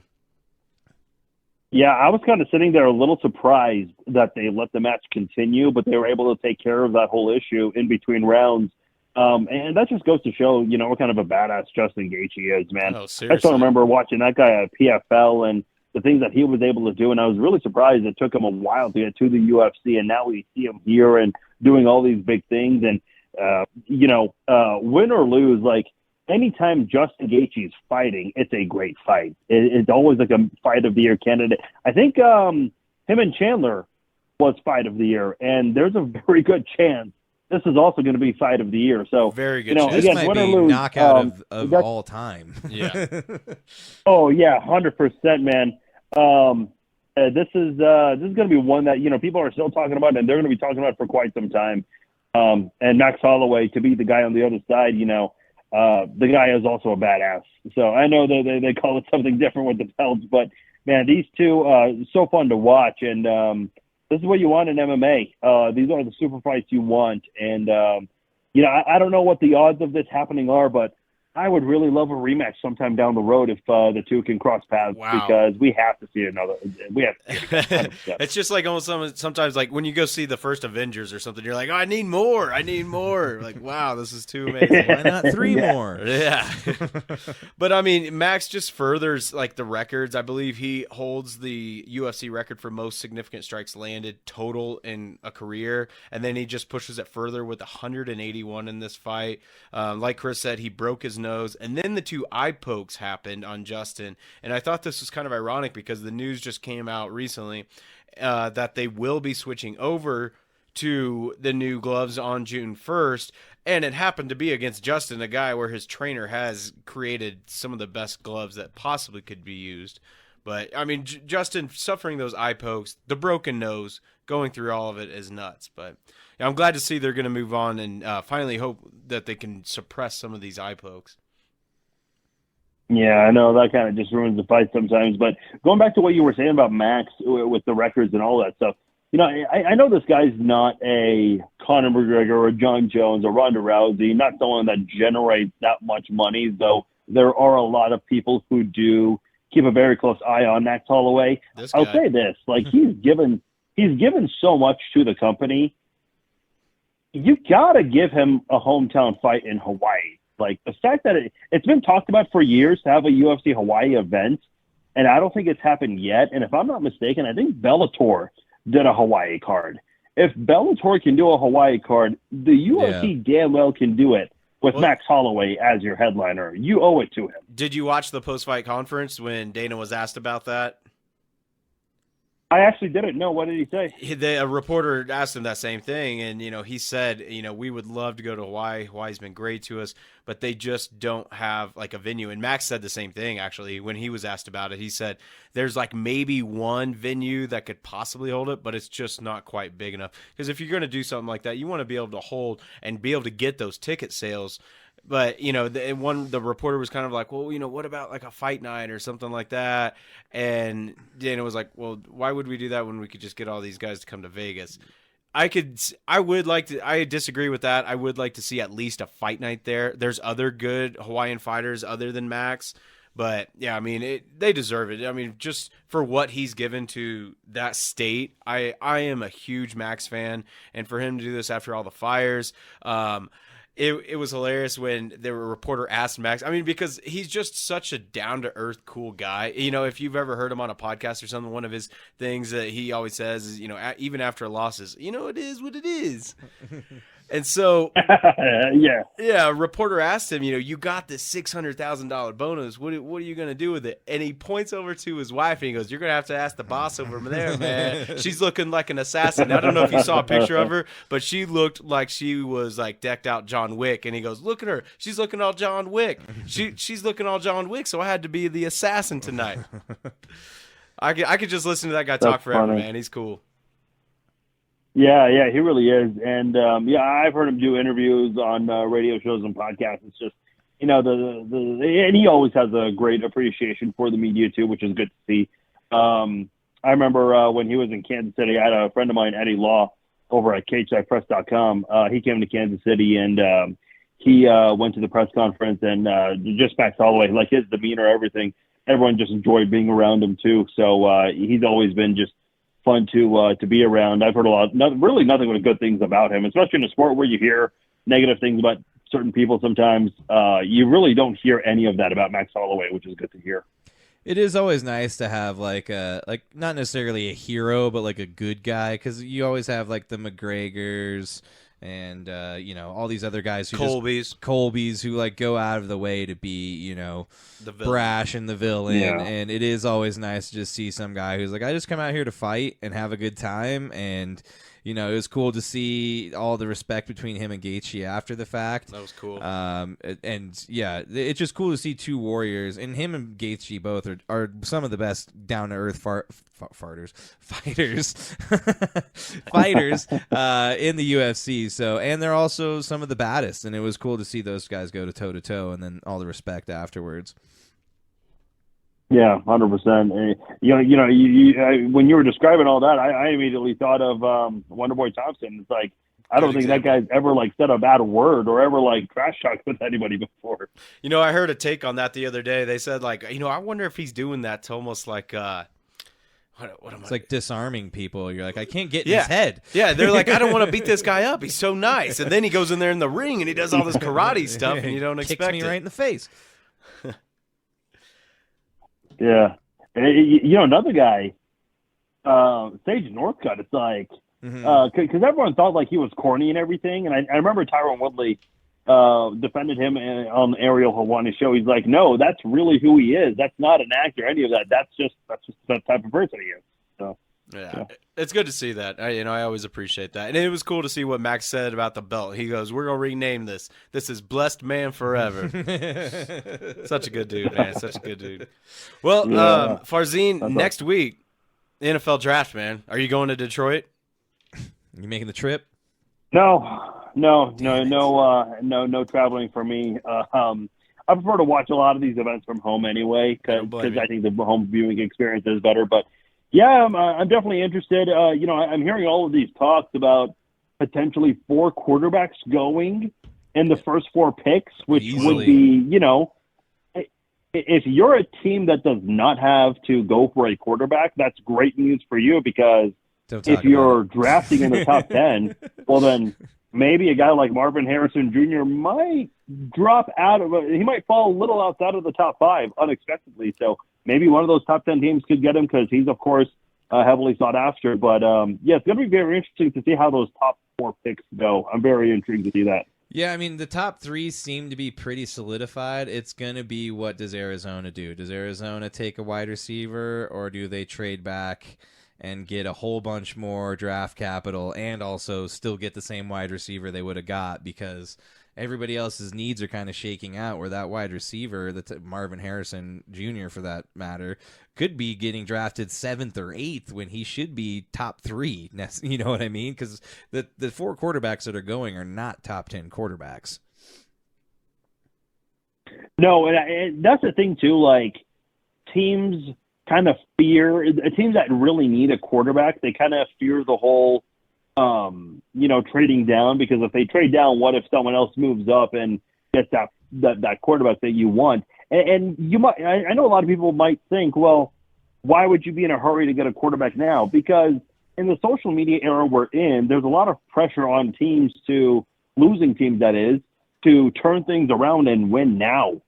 Yeah, I was kind of sitting there a little surprised that they let the match continue, but they were able to take care of that whole issue in between rounds. And that just goes to show, what kind of a badass Justin Gaethje is, man. Oh, seriously. I still remember watching that guy at PFL and the things that he was able to do, and I was really surprised it took him a while to get to the UFC, and now we see him here and doing all these big things. And, win or lose, like, anytime Justin Gaethje is fighting, it's a great fight. It's always like a fight of the year candidate. I think him and Chandler was fight of the year, and there's a very good chance this is also going to be fight of the year. So very good chance. This again, might be lose, knockout of all time. Yeah. Oh yeah, 100%, man. This is going to be one that people are still talking about, and they're going to be talking about for quite some time. And Max Holloway to be the guy on the other side, the guy is also a badass. So I know that they call it something different with the belts, but man, these two so fun to watch, and this is what you want in MMA. These are the super fights you want, and I don't know what the odds of this happening are, but I would really love a rematch sometime down the road if the two can cross paths. Wow. Because we have to see another. We have to see it. It's just like almost sometimes like when you go see the first Avengers or something, you're like, oh, I need more. Like, wow, this is too amazing. Why not three more? Yeah. But I mean, Max just furthers like the records. I believe he holds the UFC record for most significant strikes landed total in a career. And then he just pushes it further with 181 in this fight. Like Chris said, he broke his nose, and then the two eye pokes happened on Justin. And I thought this was kind of ironic because the news just came out recently that they will be switching over to the new gloves on June 1st. And it happened to be against Justin, a guy where his trainer has created some of the best gloves that possibly could be used. But I mean, Justin suffering those eye pokes, the broken nose, going through all of it is nuts. But yeah, I'm glad to see they're going to move on and finally hope that they can suppress some of these eye pokes. Yeah, I know that kind of just ruins the fight sometimes. But going back to what you were saying about Max with the records and all that stuff, I know this guy's not a Conor McGregor or John Jones or Ronda Rousey, not someone that generates that much money, though there are a lot of people who do keep a very close eye on Max Holloway. I'll say this, like he's given so much to the company. You got to give him a hometown fight in Hawaii. Like the fact that it's been talked about for years to have a UFC Hawaii event, and I don't think it's happened yet. And if I'm not mistaken, I think Bellator did a Hawaii card. If Bellator can do a Hawaii card, the UFC damn well can do it with Max Holloway as your headliner. You owe it to him. Did you watch the post-fight conference when Dana was asked about that? I actually didn't know. What did he say? A reporter asked him that same thing, and he said, we would love to go to Hawaii. Hawaii's been great to us, but they just don't have like a venue. And Max said the same thing actually when he was asked about it. He said there's like maybe one venue that could possibly hold it, but it's just not quite big enough. Because if you're going to do something like that, you want to be able to hold and be able to get those ticket sales. But, the reporter was kind of like, well, what about like a fight night or something like that? And Dana was like, well, why would we do that when we could just get all these guys to come to Vegas? I disagree with that. I would like to see at least a fight night there. There's other good Hawaiian fighters other than Max. But, yeah, I mean, they deserve it. I mean, just for what he's given to that state, I am a huge Max fan. And for him to do this after all the fires, It was hilarious when the reporter asked Max. I mean, because he's just such a down-to-earth, cool guy. If you've ever heard him on a podcast or something, one of his things that he always says is, even after losses, it is what it is. And so, a reporter asked him, you got this $600,000 bonus. What are you going to do with it? And he points over to his wife and he goes, you're going to have to ask the boss over there, man. She's looking like an assassin. I don't know if you saw a picture of her, but she looked like she was like decked out John Wick. And he goes, look at her. She's looking all John Wick. She's looking all John Wick. So I had to be the assassin tonight. I could just listen to that guy talk forever, man. He's cool. Yeah, he really is. And, I've heard him do interviews on radio shows and podcasts. It's just, and he always has a great appreciation for the media, too, which is good to see. I remember when he was in Kansas City, I had a friend of mine, Eddie Law, over at cagetypepress.com. He came to Kansas City, and he went to the press conference, and just Max Holloway, like his demeanor, everything, everyone just enjoyed being around him, too. So he's always been just fun to be around. I've heard really nothing but good things about him, especially in a sport where you hear negative things about certain people sometimes. You really don't hear any of that about Max Holloway, which is good to hear. It is always nice to have like not necessarily a hero, but like a good guy, because you always have like the McGregors and all these other guys who Colby's who like go out of the way to be the brash and the villain, and it is always nice to just see some guy who's like, I just come out here to fight and have a good time. And it was cool to see all the respect between him and Gaethje after the fact. That was cool. It's just cool to see two warriors, and him and Gaethje both are some of the best down to earth fighters in the UFC. So, and they're also some of the baddest, and it was cool to see those guys go toe to toe, and then all the respect afterwards. Yeah, 100%. When you were describing all that, I immediately thought of Wonderboy Thompson. It's like I don't think that guy's ever like said a bad word or ever like trash talked with anybody before. You know, I heard a take on that the other day. They said like, you know, I wonder if he's doing that to almost like It's like disarming people. You're like, I can't get in his head. Yeah, they're like, I don't want to beat this guy up. He's so nice. And then he goes in there in the ring and he does all this karate stuff and you don't expect Kicks me right in the face. Yeah. You know, another guy, Sage Northcutt, it's like, because everyone thought like he was corny and everything. And I remember Tyron Woodley defended him on the Ariel Helwani show. He's like, no, that's really who he is. That's not an actor, any of that. That's just that type of person he is. So yeah. It's good to see that. I always appreciate that. And it was cool to see what Max said about the belt. He goes, we're going to rename this. This is Blessed Man Forever. Such a good dude, man. Such a good dude. Well, Farzin, next week, NFL draft, man. Are you going to Detroit? You making the trip? No traveling for me. I prefer to watch a lot of these events from home anyway, because I think the home viewing experience is better. But yeah, I'm definitely interested. I'm hearing all of these talks about potentially 4 quarterbacks going in the first 4 picks, which would be, if you're a team that does not have to go for a quarterback, that's great news for you, because if you're drafting in the top 10, well, then maybe a guy like Marvin Harrison Jr. might drop out of he might fall a little outside of the top 5 unexpectedly. So maybe one of those top 10 teams could get him, because he's, of course, heavily sought after. But, it's going to be very interesting to see how those top 4 picks go. I'm very intrigued to see that. Yeah, I mean, the top 3 seem to be pretty solidified. It's going to be, what does Arizona do? Does Arizona take a wide receiver, or do they trade back and get a whole bunch more draft capital and also still get the same wide receiver they would have got, because everybody else's needs are kind of shaking out, where that wide receiver, Marvin Harrison Jr. for that matter, could be getting drafted 7th or 8th when he should be top 3. You know what I mean? Because the 4 quarterbacks that are going are not top 10 quarterbacks. No, and that's the thing too. Like, teams kind of fear teams that really need a quarterback. They kind of fear the whole, trading down, because if they trade down, what if someone else moves up and gets that quarterback that you want? And you might, I know a lot of people might think, well, why would you be in a hurry to get a quarterback now? Because in the social media era we're in, there's a lot of pressure on teams losing teams, that is, to turn things around and win now.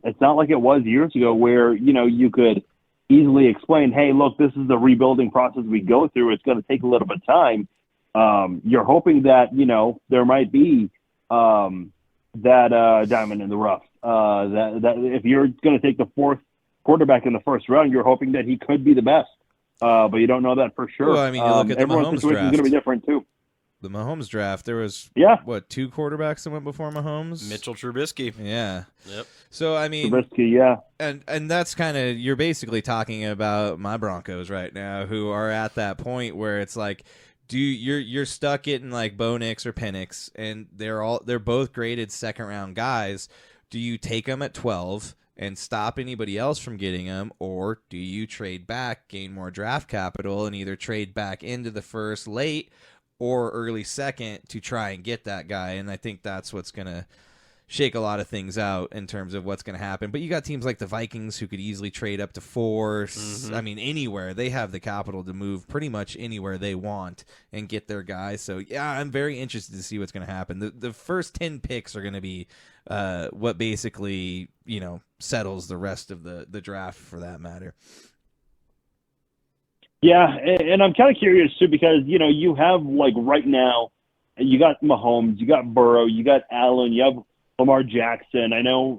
It's not like it was years ago where, you could easily explain, hey, look, this is the rebuilding process we go through. It's going to take a little bit of time. You're hoping that, there might be that diamond in the rough. That if you're going to take the 4th quarterback in the first round, you're hoping that he could be the best. But you don't know that for sure. Well, I mean, you look at the everyone's Mahomes situation draft. is going to be different too. The Mahomes draft, there was, 2 quarterbacks that went before Mahomes? Mitchell Trubisky. Yeah. Yep. So, I mean, Trubisky, yeah. And that's kind of, you're basically talking about my Broncos right now, who are at that point where it's like, you're stuck getting like Bo Nix or Penix, and they're both graded 2nd round guys. Do you take them at 12 and stop anybody else from getting them, or do you trade back, gain more draft capital, and either trade back into the first late or early 2nd to try and get that guy? And I think that's what's going to shake a lot of things out in terms of what's going to happen. But you got teams like the Vikings who could easily trade up to 4. I mean, anywhere. They have the capital to move pretty much anywhere they want and get their guys. So, yeah, I'm very interested to see what's going to happen. The first 10 picks are going to be what basically, settles the rest of the draft for that matter. Yeah, and I'm kind of curious, too, because, you have, like, right now, you got Mahomes, you got Burrow, you got Allen, you have Lamar Jackson. I know,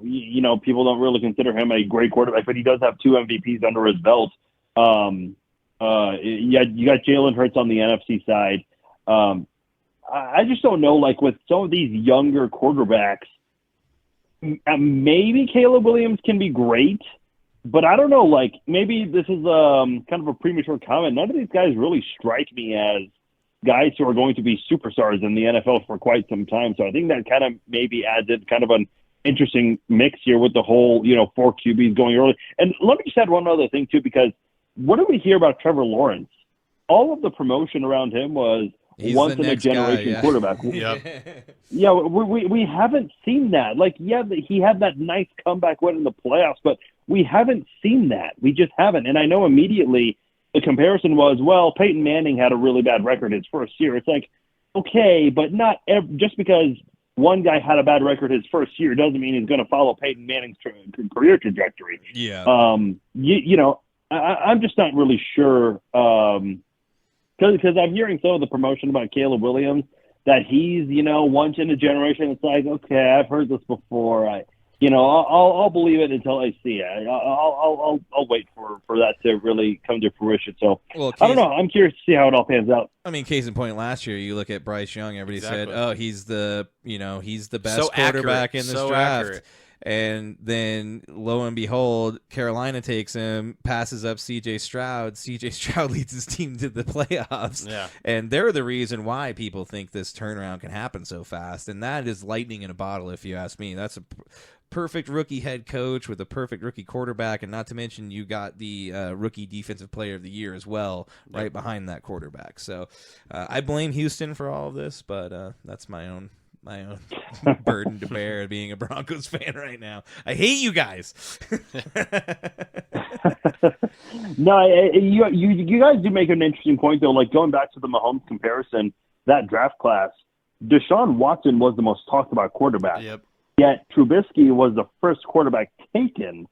people don't really consider him a great quarterback, but he does have 2 MVPs under his belt. You got Jalen Hurts on the NFC side. I just don't know, like, with some of these younger quarterbacks, maybe Caleb Williams can be great, but I don't know, like, maybe this is kind of a premature comment. None of these guys really strike me as guys who are going to be superstars in the NFL for quite some time. So I think that kind of maybe adds in kind of an interesting mix here with the whole, 4 QBs going early. And let me just add one other thing, too, because what do we hear about Trevor Lawrence? All of the promotion around him was, He's once the in a next guy, generation yeah. quarterback. Yep. Yeah, we haven't seen that. Like, yeah, he had that nice comeback win in the playoffs, but we haven't seen that. We just haven't. And I know immediately the comparison was, well, Peyton Manning had a really bad record his first year. It's like, okay, but not just because one guy had a bad record his first year doesn't mean he's going to follow Peyton Manning's career trajectory. Yeah. I'm just not really sure because I'm hearing some of the promotion about Caleb Williams that he's, once in a generation. It's like, okay, I've heard this before. I'll believe it until I see it. I'll wait for that to really come to fruition. So I don't know. I'm curious to see how it all pans out. I mean, case in point, last year you look at Bryce Young. Everybody said, "Oh, he's the best So quarterback accurate, in this so draft." accurate. And then, lo and behold, Carolina takes him, passes up C.J. Stroud. C.J. Stroud leads his team to the playoffs. Yeah. And they're the reason why people think this turnaround can happen so fast. And that is lightning in a bottle, if you ask me. That's a perfect rookie head coach with a perfect rookie quarterback. And not to mention, you got the rookie defensive player of the year as well, right behind that quarterback. So I blame Houston for all of this, but that's my own burden to bear being a Broncos fan right now. I hate you guys. No, you guys do make an interesting point, though. Like, going back to the Mahomes comparison, that draft class, Deshaun Watson was the most talked about quarterback. Yep. Yet Trubisky was the first quarterback taken.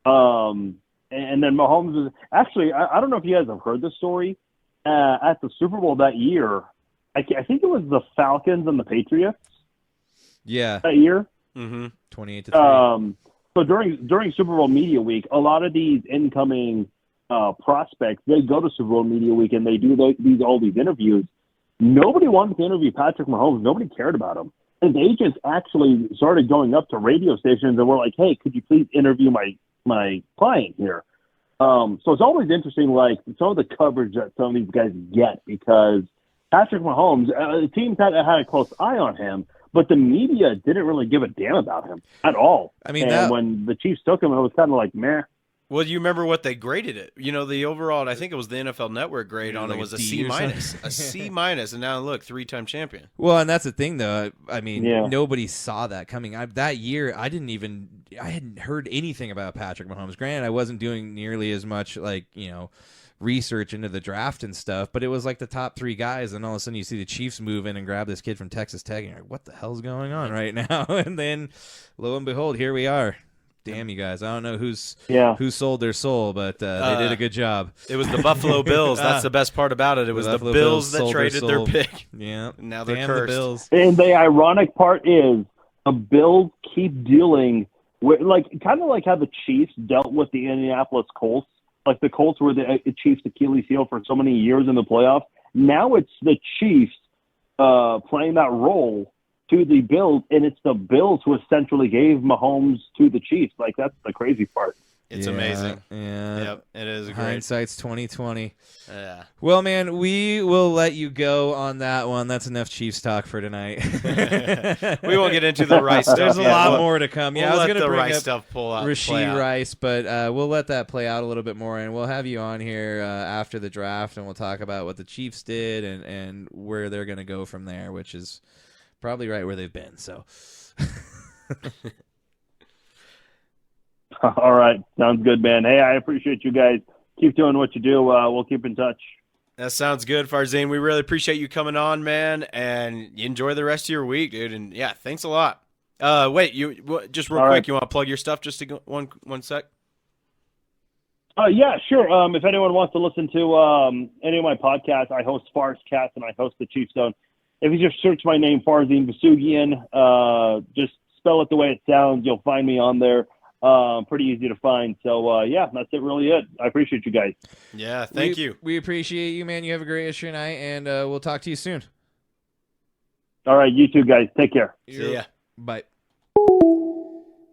And then Mahomes was actually, I don't know if you guys have heard this story. At the Super Bowl that year, I think it was the Falcons and the Patriots. Yeah. That year. Mm-hmm. 28-3. So during Super Bowl Media Week, a lot of these incoming prospects, they go to Super Bowl Media Week and they do all these interviews. Nobody wanted to interview Patrick Mahomes. Nobody cared about him. His agents actually started going up to radio stations and were like, "Hey, could you please interview my client here?" So it's always interesting, like, some of the coverage that some of these guys get, because Patrick Mahomes, the teams had a close eye on him, but the media didn't really give a damn about him at all. I mean, when the Chiefs took him, it was kind of like, meh. Well, you remember what they graded it? The overall, I think it was the NFL Network grade on like it was a a D C or minus, a C minus, and now look, 3-time champion. Well, and that's the thing, though. I mean, Yeah. nobody saw that coming. That year, I hadn't heard anything about Patrick Mahomes. Granted, I wasn't doing nearly as much, research into the draft and stuff, but it was like the top three guys, and all of a sudden you see the Chiefs move in and grab this kid from Texas Tech, and you're like, what the hell's going on right now? And then, lo and behold, here we are. Damn you guys. I don't know who sold their soul, but they did a good job. It was the Buffalo Bills. That's the best part about it. It was the Buffalo Bills that sold traded their soul. pick. Yeah. Now they're Damn cursed. the Bills. And the ironic part is the Bills keep dealing with, kind of like how the Chiefs dealt with the Indianapolis Colts. Like, the Colts were the Chiefs' Achilles heel for so many years in the playoffs. Now it's the Chiefs playing that role to the Bills, and it's the Bills who essentially gave Mahomes to the Chiefs. Like, that's the crazy part. It's amazing. Yeah. Yep, it is great. Hindsight's 20/20. Yeah. Well, man, we will let you go on that one. That's enough Chiefs talk for tonight. We won't get into the Rice stuff. There's a yet. lot more to come. Yeah, We'll I was let going to the bring Rice up stuff play Rashee out. Rice, but we'll let that play out a little bit more, and we'll have you on here after the draft, and we'll talk about what the Chiefs did and where they're going to go from there, which is probably right where they've been. So. All right. Sounds good, man. Hey, I appreciate you guys. Keep doing what you do. We'll keep in touch. That sounds good, Farzin. We really appreciate you coming on, man, and you enjoy the rest of your week, dude. And yeah, thanks a lot. Wait, just real All quick, right. you want to plug your stuff just to go one sec? Yeah, sure. If anyone wants to listen to any of my podcasts, I host Farzcast and I host the Chief Zone. If you just search my name, Farzin Basugian, just spell it the way it sounds, you'll find me on there. Pretty easy to find. So, yeah, that's really it. I appreciate you guys. Yeah, thank you. We appreciate you, man. You have a great rest of your night, and we'll talk to you soon. All right, you too, guys. Take care. See ya. Bye.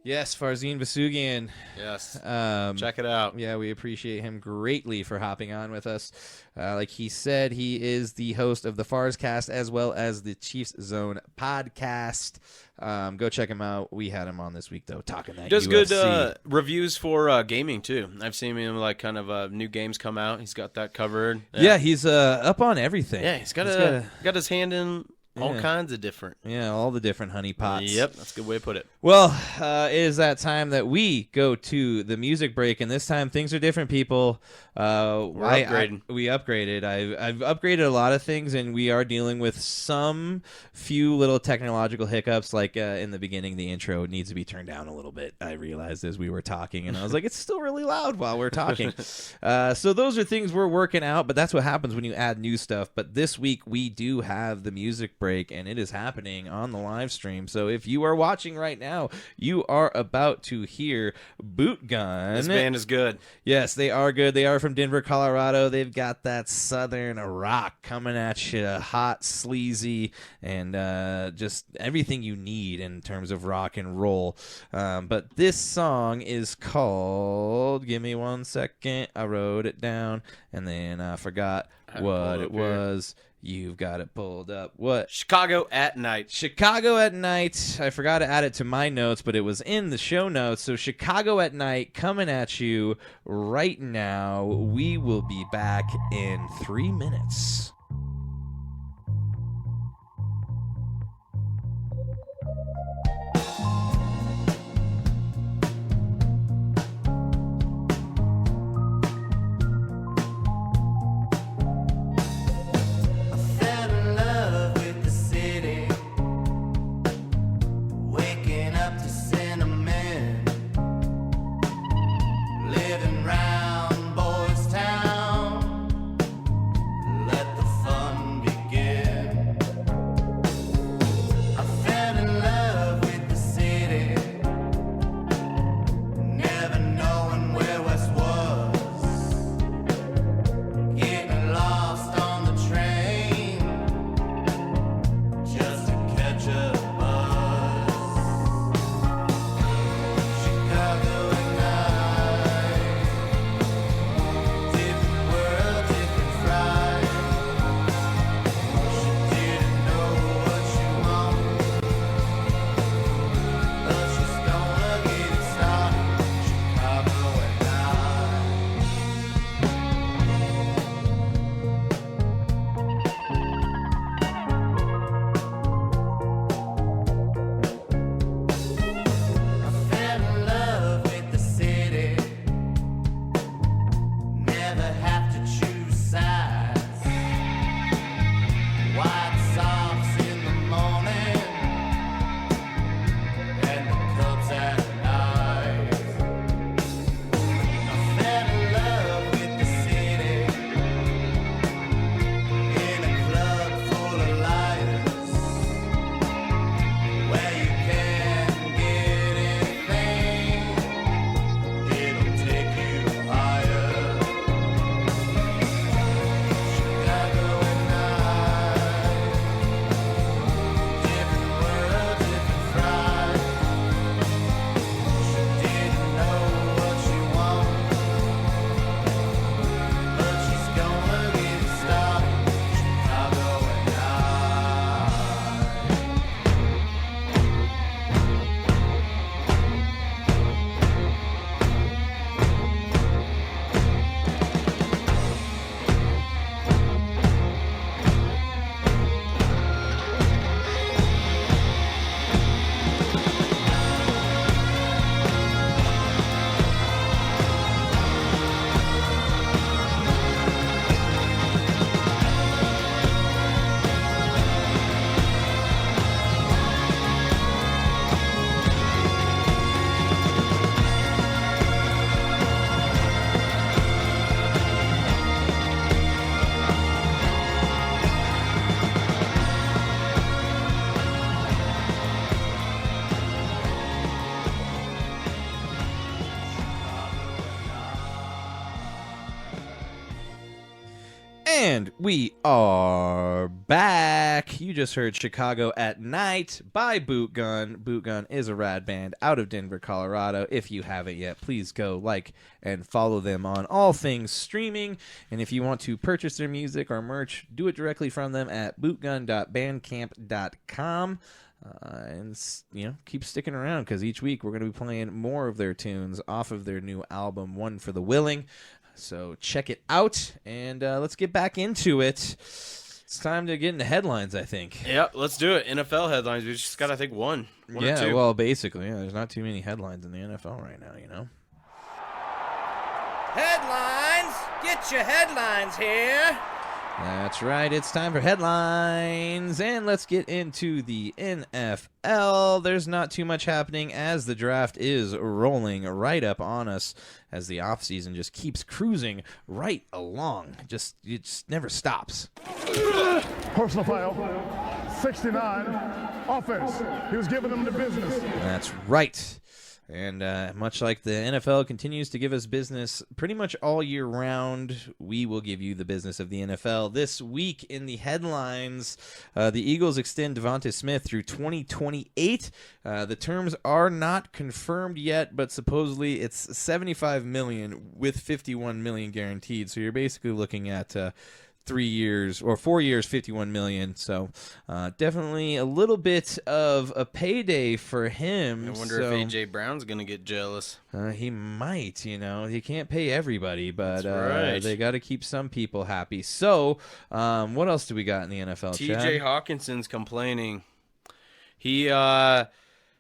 Yes, Farzin Vasugian. Yes. Um, Check it out. Yeah, we appreciate him greatly for hopping on with us. Like he said, he is the host of the Farzcast as well as the Chiefs Zone podcast. Go check him out. We had him on this week, though, talking that He does UFC. good reviews for gaming, too. I've seen him, like, kind of new games come out. He's got that covered. Yeah, he's up on everything. Yeah, he's got his hand in all kinds of different. Yeah, all the different honey pots. Yep, that's a good way to put it. Well, it is that time that we go to the music break, and this time things are different, people. We're upgrading. We upgraded. I've upgraded a lot of things, and we are dealing with some few little technological hiccups. Like in the beginning, the intro needs to be turned down a little bit. I realized as we were talking, and I was like, it's still really loud while we're talking. So those are things we're working out, but that's what happens when you add new stuff. But this week, we do have the music break, and it is happening on the live stream. So if you are watching right now, you are about to hear Boot Gun. This band is good. Yes, they are good. They are from Denver, Colorado. They've got that southern rock coming at you, hot, sleazy, and just everything you need in terms of rock and roll. But this song is called, give me 1 second, I wrote it down, and then I forgot what it was. You've got it pulled up. What? Chicago at Night. Chicago at Night. I forgot to add it to my notes, but it was in the show notes. So Chicago at Night coming at you right now. We will be back in 3 minutes. Living round Boys Town, let the We are back. You just heard Chicago at Night by Boot Gun. Boot Gun is a rad band out of Denver, Colorado. If you haven't yet, please go like and follow them on all things streaming. And if you want to purchase their music or merch, do it directly from them at bootgun.bandcamp.com. And keep sticking around because each week we're going to be playing more of their tunes off of their new album, One for the Willing. So check it out, and let's get back into it. It's time to get into headlines, I think. Yep, let's do it. NFL headlines. We just got, I think, one or two. Well, basically, there's not too many headlines in the NFL right now, Headlines! Get your headlines here! That's right. It's time for headlines, and let's get into the NFL. There's not too much happening as the draft is rolling right up on us as the offseason just keeps cruising right along. It just never stops. Personal foul, 69, offense. He was giving them the business. That's right. And much like the NFL continues to give us business pretty much all year round, we will give you the business of the NFL. This week in the headlines, the Eagles extend Devonta Smith through 2028. The terms are not confirmed yet, but supposedly it's $75 million with $51 million guaranteed. So you're basically looking at 3 years or 4 years, $51 million. So definitely a little bit of a payday for him. I wonder if AJ Brown's going to get jealous. He might, He can't pay everybody, but right. They got to keep some people happy. So what else do we got in the NFL, TJ Chad? Hawkinson's complaining. He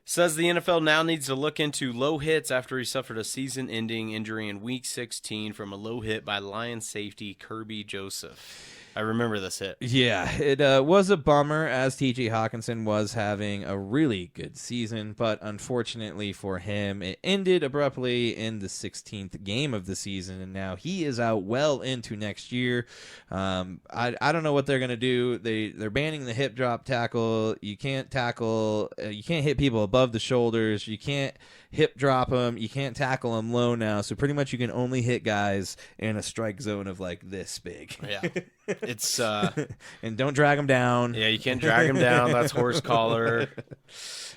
says the NFL now needs to look into low hits after he suffered a season-ending injury in Week 16 from a low hit by Lions safety Kirby Joseph. I remember this hit. Yeah, it was a bummer as T.J. Hawkinson was having a really good season, but unfortunately for him, it ended abruptly in the 16th game of the season, and now he is out well into next year. I don't know what they're going to do. They're banning the hip drop tackle. You can't tackle. You can't hit people above the shoulders. You can't hip drop them. You can't tackle them low now. So pretty much you can only hit guys in a strike zone of like this big. Yeah. It's and don't drag them down. Yeah, you can't drag them down. That's horse collar.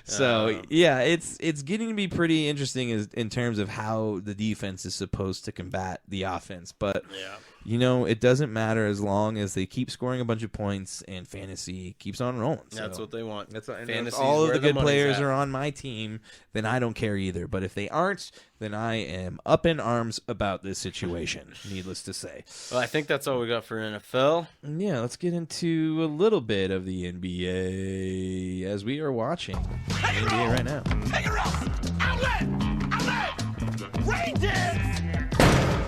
So yeah, it's getting to be pretty interesting in terms of how the defense is supposed to combat the offense. But yeah. It doesn't matter as long as they keep scoring a bunch of points and fantasy keeps on rolling. So that's what they want. If all of the good players are on my team, then I don't care either. But if they aren't, then I am up in arms about this situation, needless to say. Well, I think that's all we got for NFL. Yeah, let's get into a little bit of the NBA as we are watching the NBA right now. Take it off! Outlet! Rain dance!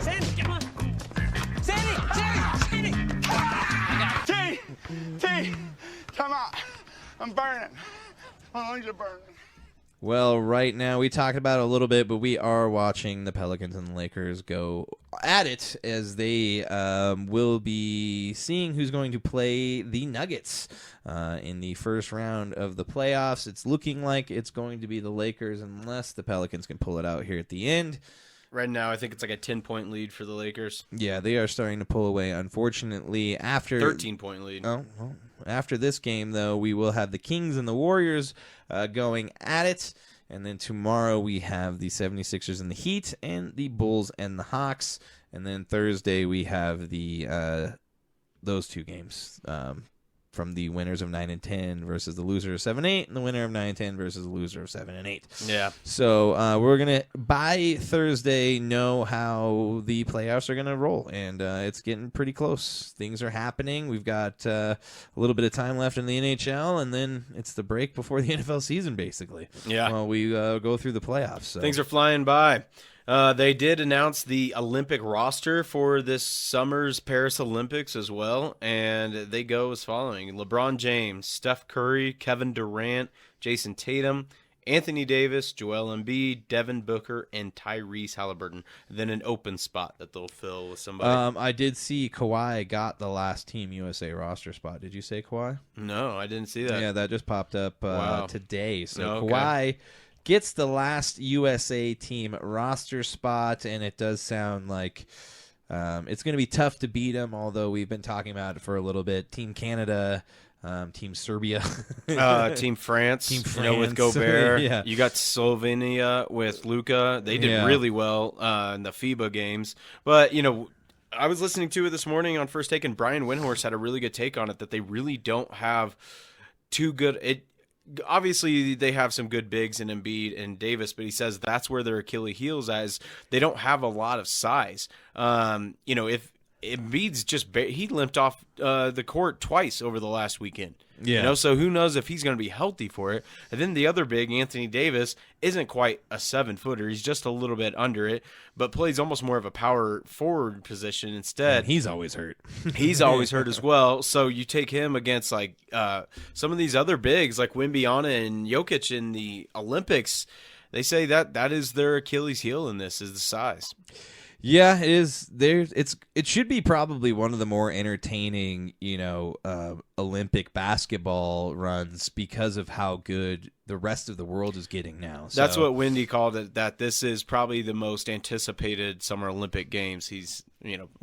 Sandy, come on! Sandy! T, come on. I'm burning. My lungs are burning. Well, right now, we talked about it a little bit, but we are watching the Pelicans and the Lakers go at it as they will be seeing who's going to play the Nuggets in the first round of the playoffs. It's looking like it's going to be the Lakers unless the Pelicans can pull it out here at the end. Right now, I think it's like a 10-point lead for the Lakers. Yeah, they are starting to pull away, unfortunately. After 13-point lead. Oh, well, after this game, though, we will have the Kings and the Warriors going at it. And then tomorrow we have the 76ers and the Heat and the Bulls and the Hawks. And then Thursday we have the those two games from the winners of 9 and 10 versus the loser of 7-8, and the winner of 9 and 10 versus the loser of 7 and 8. Yeah. So we're gonna by Thursday know how the playoffs are gonna roll, and it's getting pretty close. Things are happening. We've got a little bit of time left in the NHL, and then it's the break before the NFL season, basically. Yeah. While we go through the playoffs. So. Things are flying by. They did announce the Olympic roster for this summer's Paris Olympics as well, and they go as following: LeBron James, Steph Curry, Kevin Durant, Jason Tatum, Anthony Davis, Joel Embiid, Devin Booker, and Tyrese Halliburton. Then an open spot that they'll fill with somebody. I did see Kawhi got the last Team USA roster spot. Did you say Kawhi? No, I didn't see that. Yeah, that just popped up today. So okay. Kawhi gets the last USA team roster spot, and it does sound like It's going to be tough to beat them, although we've been talking about it for a little bit. Team Canada, Team Serbia, Team France, Team with France. Gobert. Yeah. You got Slovenia with Luka. They did really well in the FIBA games. But, I was listening to it this morning on First Take, and Brian Windhorst had a really good take on it, that they really don't have too good – obviously, they have some good bigs in Embiid and Davis, but he says that's where their Achilles heels as they don't have a lot of size. If Embiid's he limped off the court twice over the last weekend. Yeah. So who knows if he's going to be healthy for it. And then the other big, Anthony Davis, isn't quite a 7-footer. He's just a little bit under it, but plays almost more of a power forward position instead. And he's always hurt. He's always hurt as well. So you take him against some of these other bigs like Wembanyama and Jokic in the Olympics. They say that is their Achilles heel in this, is the size. Yeah, it is. It should be probably one of the more entertaining, Olympic basketball runs because of how good the rest of the world is getting now. So. That's what Wendy called it. That this is probably the most anticipated Summer Olympic Games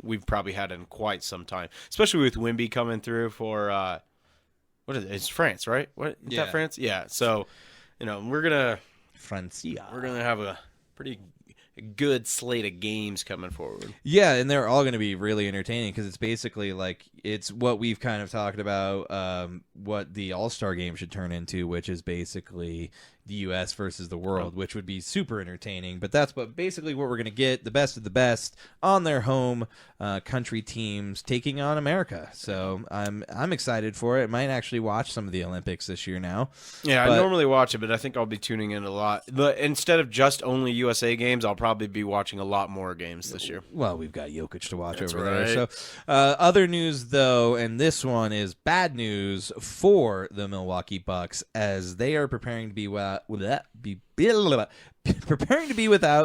we've probably had in quite some time, especially with Wemby coming through for what is it? It's France, right? What is that France? Yeah. So we're gonna have a pretty good slate of games coming forward. Yeah, and they're all going to be really entertaining because it's basically it's what we've kind of talked about, what the All-Star game should turn into, which is basically the U.S. versus the world, which would be super entertaining. But that's basically what we're going to get, the best of the best on their home country teams taking on America. So I'm excited for it. Might actually watch some of the Olympics this year now. Yeah, I normally watch it, but I think I'll be tuning in a lot. But instead of just only USA games, I'll probably be watching a lot more games this year. Well, we've got Jokic to watch That's over right. there. So other news, though, and this one is bad news for the Milwaukee Bucks as they are preparing to be without Giannis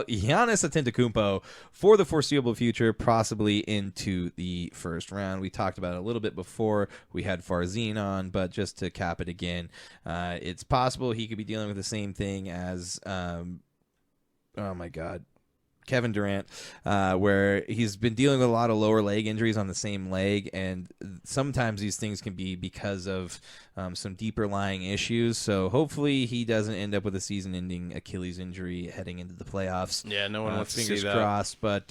Antetokounmpo for the foreseeable future, possibly into the first round. We talked about it a little bit before we had Farzin on, but just to cap it again, it's possible he could be dealing with the same thing as Kevin Durant, where he's been dealing with a lot of lower leg injuries on the same leg, and sometimes these things can be because of some deeper lying issues. So hopefully he doesn't end up with a season-ending Achilles injury heading into the playoffs. Yeah, no one wants to see that. Fingers crossed. But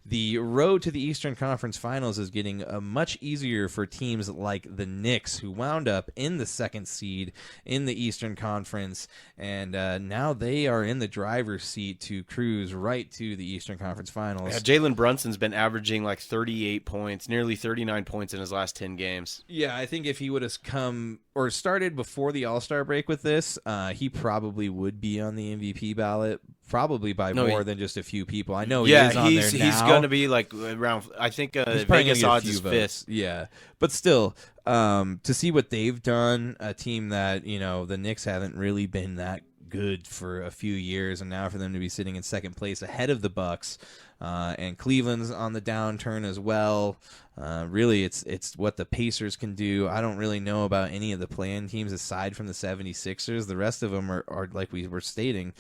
the road to the Eastern Conference Finals is getting much easier for teams like the Knicks, who wound up in the second seed in the Eastern Conference, and now they are in the driver's seat to cruise right to the Eastern Conference Finals. Yeah, Jalen Brunson's been averaging 38 points, nearly 39 points in his last 10 games. Yeah, I think if he would have come or started before the All-Star break with this, he probably would be on the MVP ballot, probably by more than just a few people. I know he is on there now. He's going to be around, I think Vegas odds is fifth. Yeah, but still, to see what they've done, a team that, the Knicks haven't really been that good for a few years, and now for them to be sitting in second place ahead of the Bucks, and Cleveland's on the downturn as well. Really, it's what the Pacers can do. I don't really know about any of the play-in teams aside from the 76ers. The rest of them are like we were stating,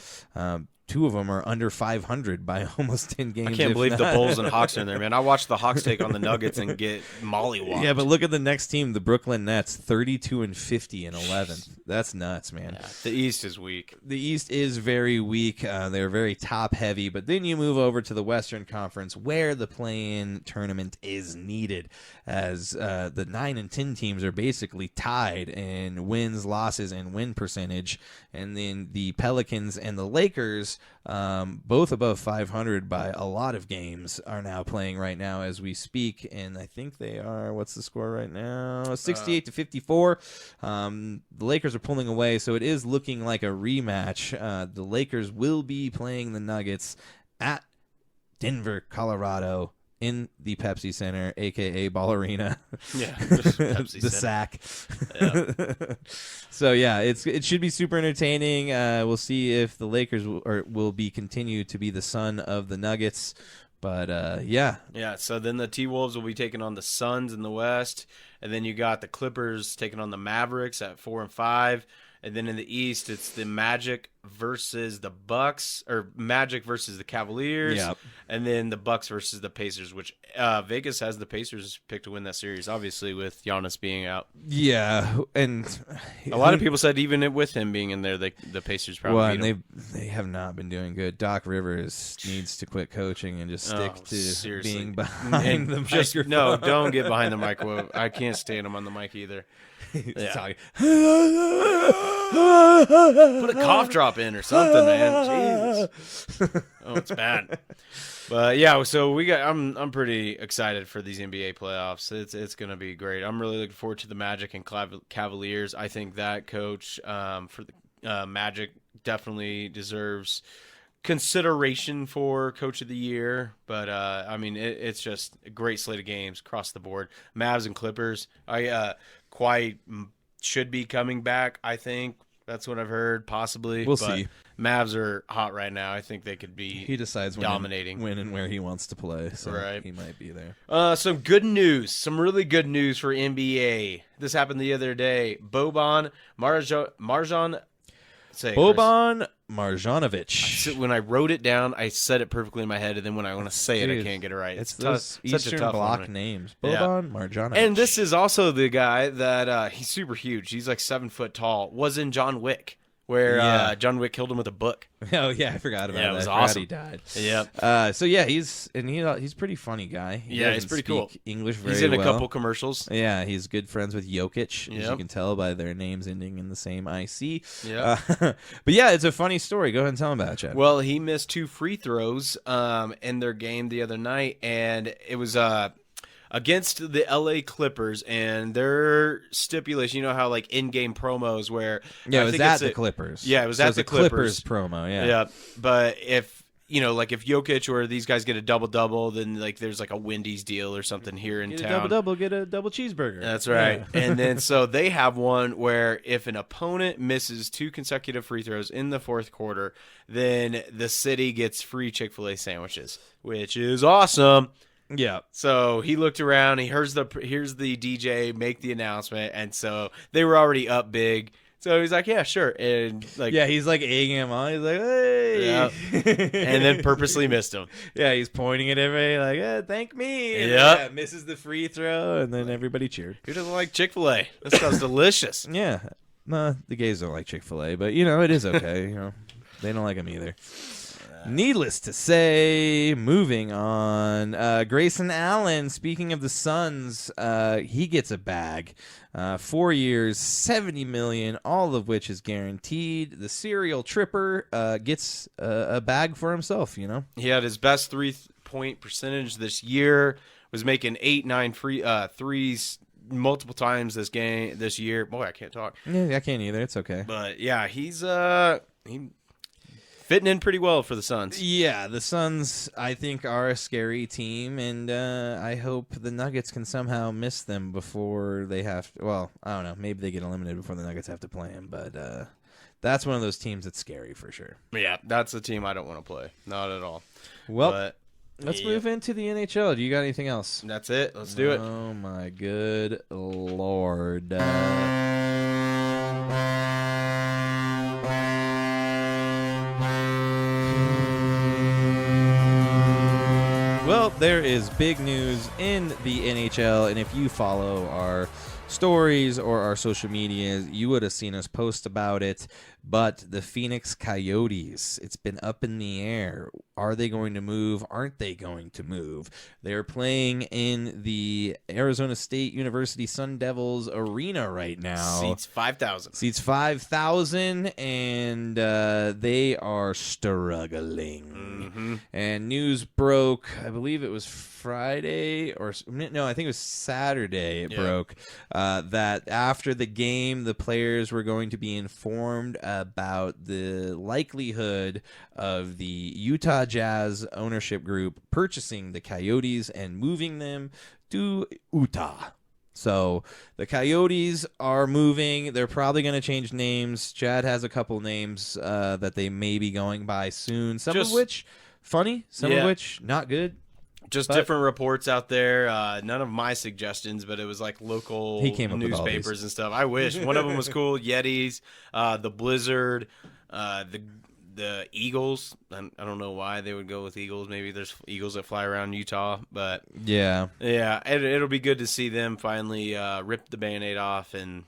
two of them are under 500 by almost 10 games. I can't believe the Bulls and Hawks are in there, man. I watched the Hawks take on the Nuggets and get mollywopped. Yeah, but look at the next team, the Brooklyn Nets, 32-50 and 11th. That's nuts, man. Yeah, the East is weak. The East is very weak. They're very top-heavy, but then you move over to the Western Conference where the play-in tournament is needed, as the 9 and 10 teams are basically tied in wins, losses, and win percentage, and then the Pelicans and the Lakers, both above 500 by a lot of games, are now playing right now as we speak, and I think they are, what's the score right now? 68-54. The Lakers are pulling away, so it is looking like a rematch. The Lakers will be playing the Nuggets at Denver, Colorado, in the Pepsi Center, a.k.a. Ball Arena. Yeah, Pepsi the Center. sack. Yeah. So, yeah, it should be super entertaining. We'll see if the Lakers will be continue to be the son of the Nuggets. But, yeah. Yeah, so then the T-Wolves will be taking on the Suns in the West. And then you got the Clippers taking on the Mavericks at 4 and 5. And then in the East, it's the Magic versus the Bucks, or Magic versus the Cavaliers, Yep. and then the Bucks versus the Pacers, which Vegas has the Pacers picked to win that series, obviously with Giannis being out. Yeah, and A lot of people said even with him being in there, the Pacers probably beat him. they have not been doing good. Doc Rivers needs to quit coaching and just stick to seriously. being behind the Just microphone. no, don't get behind the microphone. I can't stand him on the mic either. Yeah. Talking. Put a cough drop in or something, man. Jesus. Oh, it's bad. But yeah, so I'm pretty excited for these NBA playoffs. It's going to be great. I'm really looking forward to the Magic and Cavaliers. I think that coach for the Magic definitely deserves consideration for Coach of the Year. But I mean, it's just a great slate of games across the board. Mavs and Clippers. Quite should be coming back, I think. That's what I've heard, possibly. We'll But see. Mavs are hot right now. I think they could be He decides dominating. when and where he wants to play, so Right. he might be there. Some good news, some really good news for NBA. This happened the other day. Boban Marjan. Say it, Chris. Boban Marjanovic. When I wrote it down, I said it perfectly in my head, and then when I want to say it, I Dude, can't get it right. It's tough, those such a Eastern tough Bloc one. names. Yeah. Boban Marjanovic. And this is also the guy that he's super huge. He's like 7 foot tall. Was in John Wick, where Yeah. John Wick killed him with a book. Oh yeah, I forgot about Yeah, that. it was I forgot awesome. He died. Yep. So yeah, he's a pretty funny guy. He Yeah, he's doesn't pretty cool. speak English very He's in a well. couple commercials. Yeah, he's good friends with Jokic, as you Yep. can tell by their names ending in the same IC. Yeah. But yeah, it's a funny story. Go ahead and tell him about it, Chad. Well, he missed 2 free throws in their game the other night, and it was against the LA Clippers, and their stipulation, you know how like in-game promos where yeah, I it was think at it's the a- Clippers. Yeah, it was So at it's the a Clippers Clippers promo. Yeah. Yeah, but if like if Jokic or these guys get a double-double, then like there's like a Wendy's deal or something here in Get a town. double, get a double cheeseburger. That's right. Yeah. And then so they have one where if an opponent misses 2 consecutive free throws in the fourth quarter, then the city gets free Chick-fil-A sandwiches, which is awesome. Yeah. So he looked around, he hears the DJ make the announcement, and so they were already up big. So he's like, yeah, sure. And like, Yeah, he's like egging him on. He's like, hey. Yeah. And then purposely missed him. Yeah, he's pointing at everybody like, thank me. And Yep. then, misses the free throw, and then everybody cheered. Who doesn't like Chick-fil-A? This stuff's delicious. Yeah. Nah, the gays don't like Chick-fil-A, but, it is okay. They don't like them either. Needless to say, moving on, Grayson Allen, speaking of the Suns, he gets a bag. 4 years, $70 million, all of which is guaranteed. The serial tripper gets a bag for himself, He had his best 3-point percentage this year, was making 8-9 threes multiple times this year. Boy, I can't talk. Yeah, I can't either. It's okay. But yeah, he's fitting in pretty well for the Suns. Yeah, the Suns, I think, are a scary team, and I hope the Nuggets can somehow miss them before they have to. Well, I don't know. Maybe they get eliminated before the Nuggets have to play them, but that's one of those teams that's scary for sure. Yeah, that's a team I don't want to play. Not at all. Well, But let's yeah. move into the NHL. Do you got anything else? That's it. Let's do it. Oh, my good Lord. Well, there is big news in the NHL, and if you follow our stories or our social medias, you would have seen us post about it. But the Phoenix Coyotes, it's been up in the air. Are they going to move? Aren't they going to move? They're playing in the Arizona State University Sun Devils arena right now. Seats 5,000. Seats 5,000, and they are struggling. Mm-hmm. And news broke, I believe it was Friday, I think it was Saturday it broke, that after the game, the players were going to be informed about the likelihood of the Utah Jazz ownership group purchasing the Coyotes and moving them to Utah. So the Coyotes are moving. They're probably going to change names. Chad has a couple names that they may be going by soon. Some of which funny, some of which not good. Just different reports out there. None of my suggestions, but it was like local He came up with all newspapers these. and stuff. I wish. One of them was cool. Yetis, the Blizzard. The Eagles, I don't know why they would go with Eagles. Maybe there's Eagles that fly around Utah, but yeah, it'll be good to see them finally rip the Band-Aid off and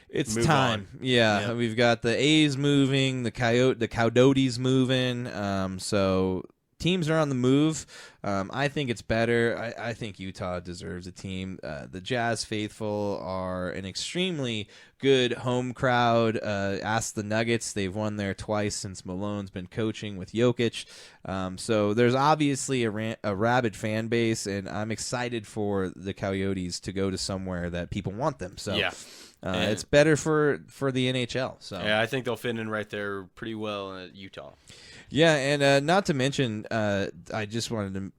it's move time. on. Yeah, we've got the A's moving, the Coyotes moving. So teams are on the move. I think it's better. I think Utah deserves a team. The Jazz faithful are an extremely good home crowd. Ask the Nuggets. They've won there twice since Malone's been coaching with Jokic. So there's obviously a rabid fan base, and I'm excited for the Coyotes to go to somewhere that people want them. So it's better for the NHL. So yeah, I think they'll fit in right there pretty well at Utah. Yeah, and not to mention, I just wanted to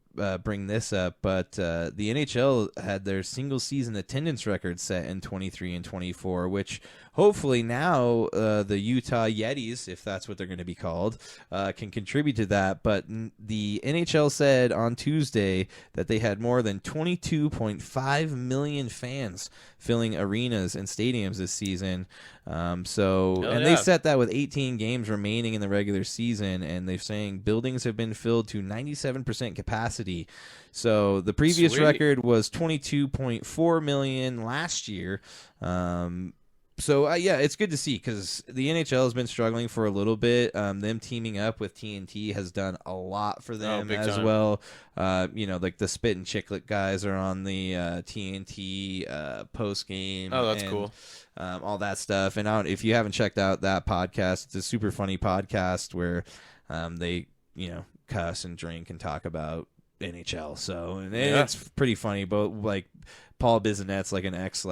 bring this up, but the NHL had their single season attendance record set in 23 and 24, which hopefully now the Utah Yetis, if that's what they're going to be called, can contribute to that. But the NHL said on Tuesday that they had more than 22.5 million fans filling arenas and stadiums this season. They set that with 18 games remaining in the regular season, and they're saying buildings have been filled to 97% capacity. So the previous record was 22.4 million last year. It's good to see because the NHL has been struggling for a little bit. Them teaming up with TNT has done a lot for them as well. Like the Spit and Chiclet guys are on the TNT post game. Oh, that's cool. All that stuff. And if you haven't checked out that podcast, it's a super funny podcast where they cuss and drink and talk about NHL. So it's pretty funny. But like Paul Bissonnette's like an ex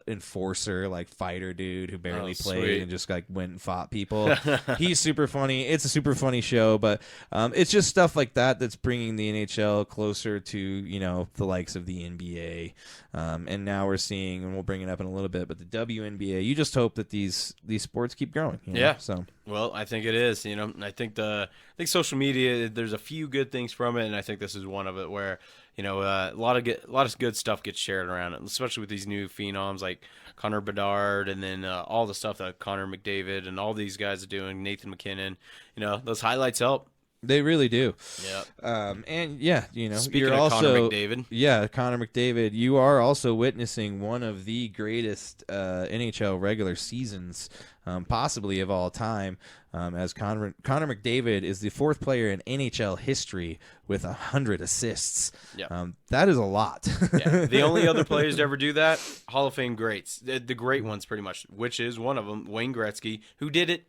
enforcer, like fighter dude who barely played and just like went and fought people. He's super funny. It's a super funny show, but it's just stuff like that that's bringing the NHL closer to the likes of the NBA. And now we're seeing, and we'll bring it up in a little bit, but the WNBA. You just hope that these sports keep growing. So well, I think it is. I think social media. There's a few good things from it, and I think this is one of it where. A lot of good stuff gets shared around it, especially with these new phenoms like Connor Bedard, and then all the stuff that Connor McDavid and all these guys are doing. Nathan McKinnon, those highlights help. They really do. Yeah. Speaking you're of also, Connor McDavid. Yeah, Connor McDavid. You are also witnessing one of the greatest NHL regular seasons, possibly of all time, as Connor McDavid is the fourth player in NHL history with 100 assists. Yeah. That is a lot. Yeah. The only other players to ever do that, Hall of Fame greats, the great ones pretty much, which is one of them, Wayne Gretzky, who did it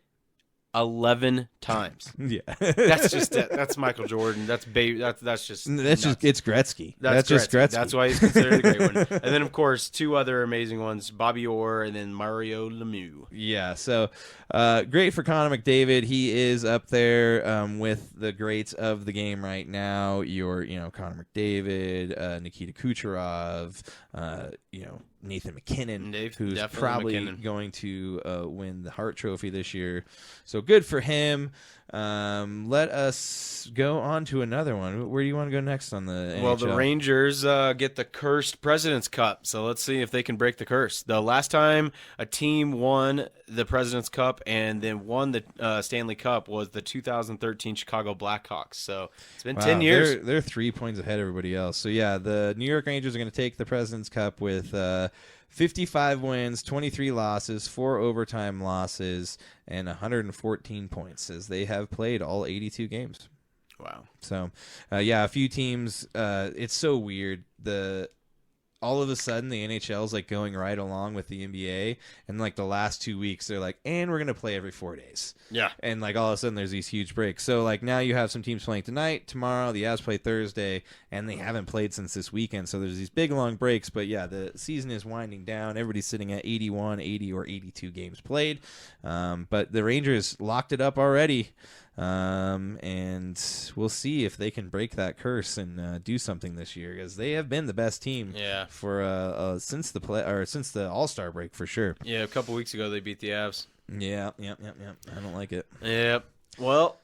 11 times. Yeah. That's just it. That's Michael Jordan. That's just it's Gretzky. That's just Gretzky. Gretzky. That's why he's considered a great one. And then of course two other amazing ones, Bobby Orr and then Mario Lemieux. Yeah, so great for Connor McDavid. He is up there with the greats of the game right now. Connor McDavid, Nikita Kucherov, Nathan McKinnon, who's probably going to win the Hart Trophy this year. So good for him. Let us go on to another one. Where do you want to go next on the NHL? Well, the Rangers get the cursed President's Cup, so let's see if they can break the curse. The last time a team won the President's Cup and then won the Stanley Cup was the 2013 Chicago Blackhawks. So it's been 10 years. They're 3 points ahead of everybody else. So, yeah, the New York Rangers are going to take the President's Cup with 55 wins, 23 losses, 4 overtime losses, and 114 points as they have played all 82 games. Wow. So, a few teams. It's so weird. All of a sudden, the NHL is like going right along with the NBA, and like the last 2 weeks, they're like, and we're gonna play every 4 days. Yeah. And like all of a sudden, there's these huge breaks. So like now you have some teams playing tonight, tomorrow. The Avs play Thursday, and they haven't played since this weekend. So there's these big long breaks. But yeah, the season is winding down. Everybody's sitting at 81, 80, or 82 games played. But the Rangers locked it up already. And we'll see if they can break that curse and do something this year, because they have been the best team for since the All-Star break for sure. Yeah, a couple weeks ago they beat the Avs. Yeah. I don't like it. Yep. Well,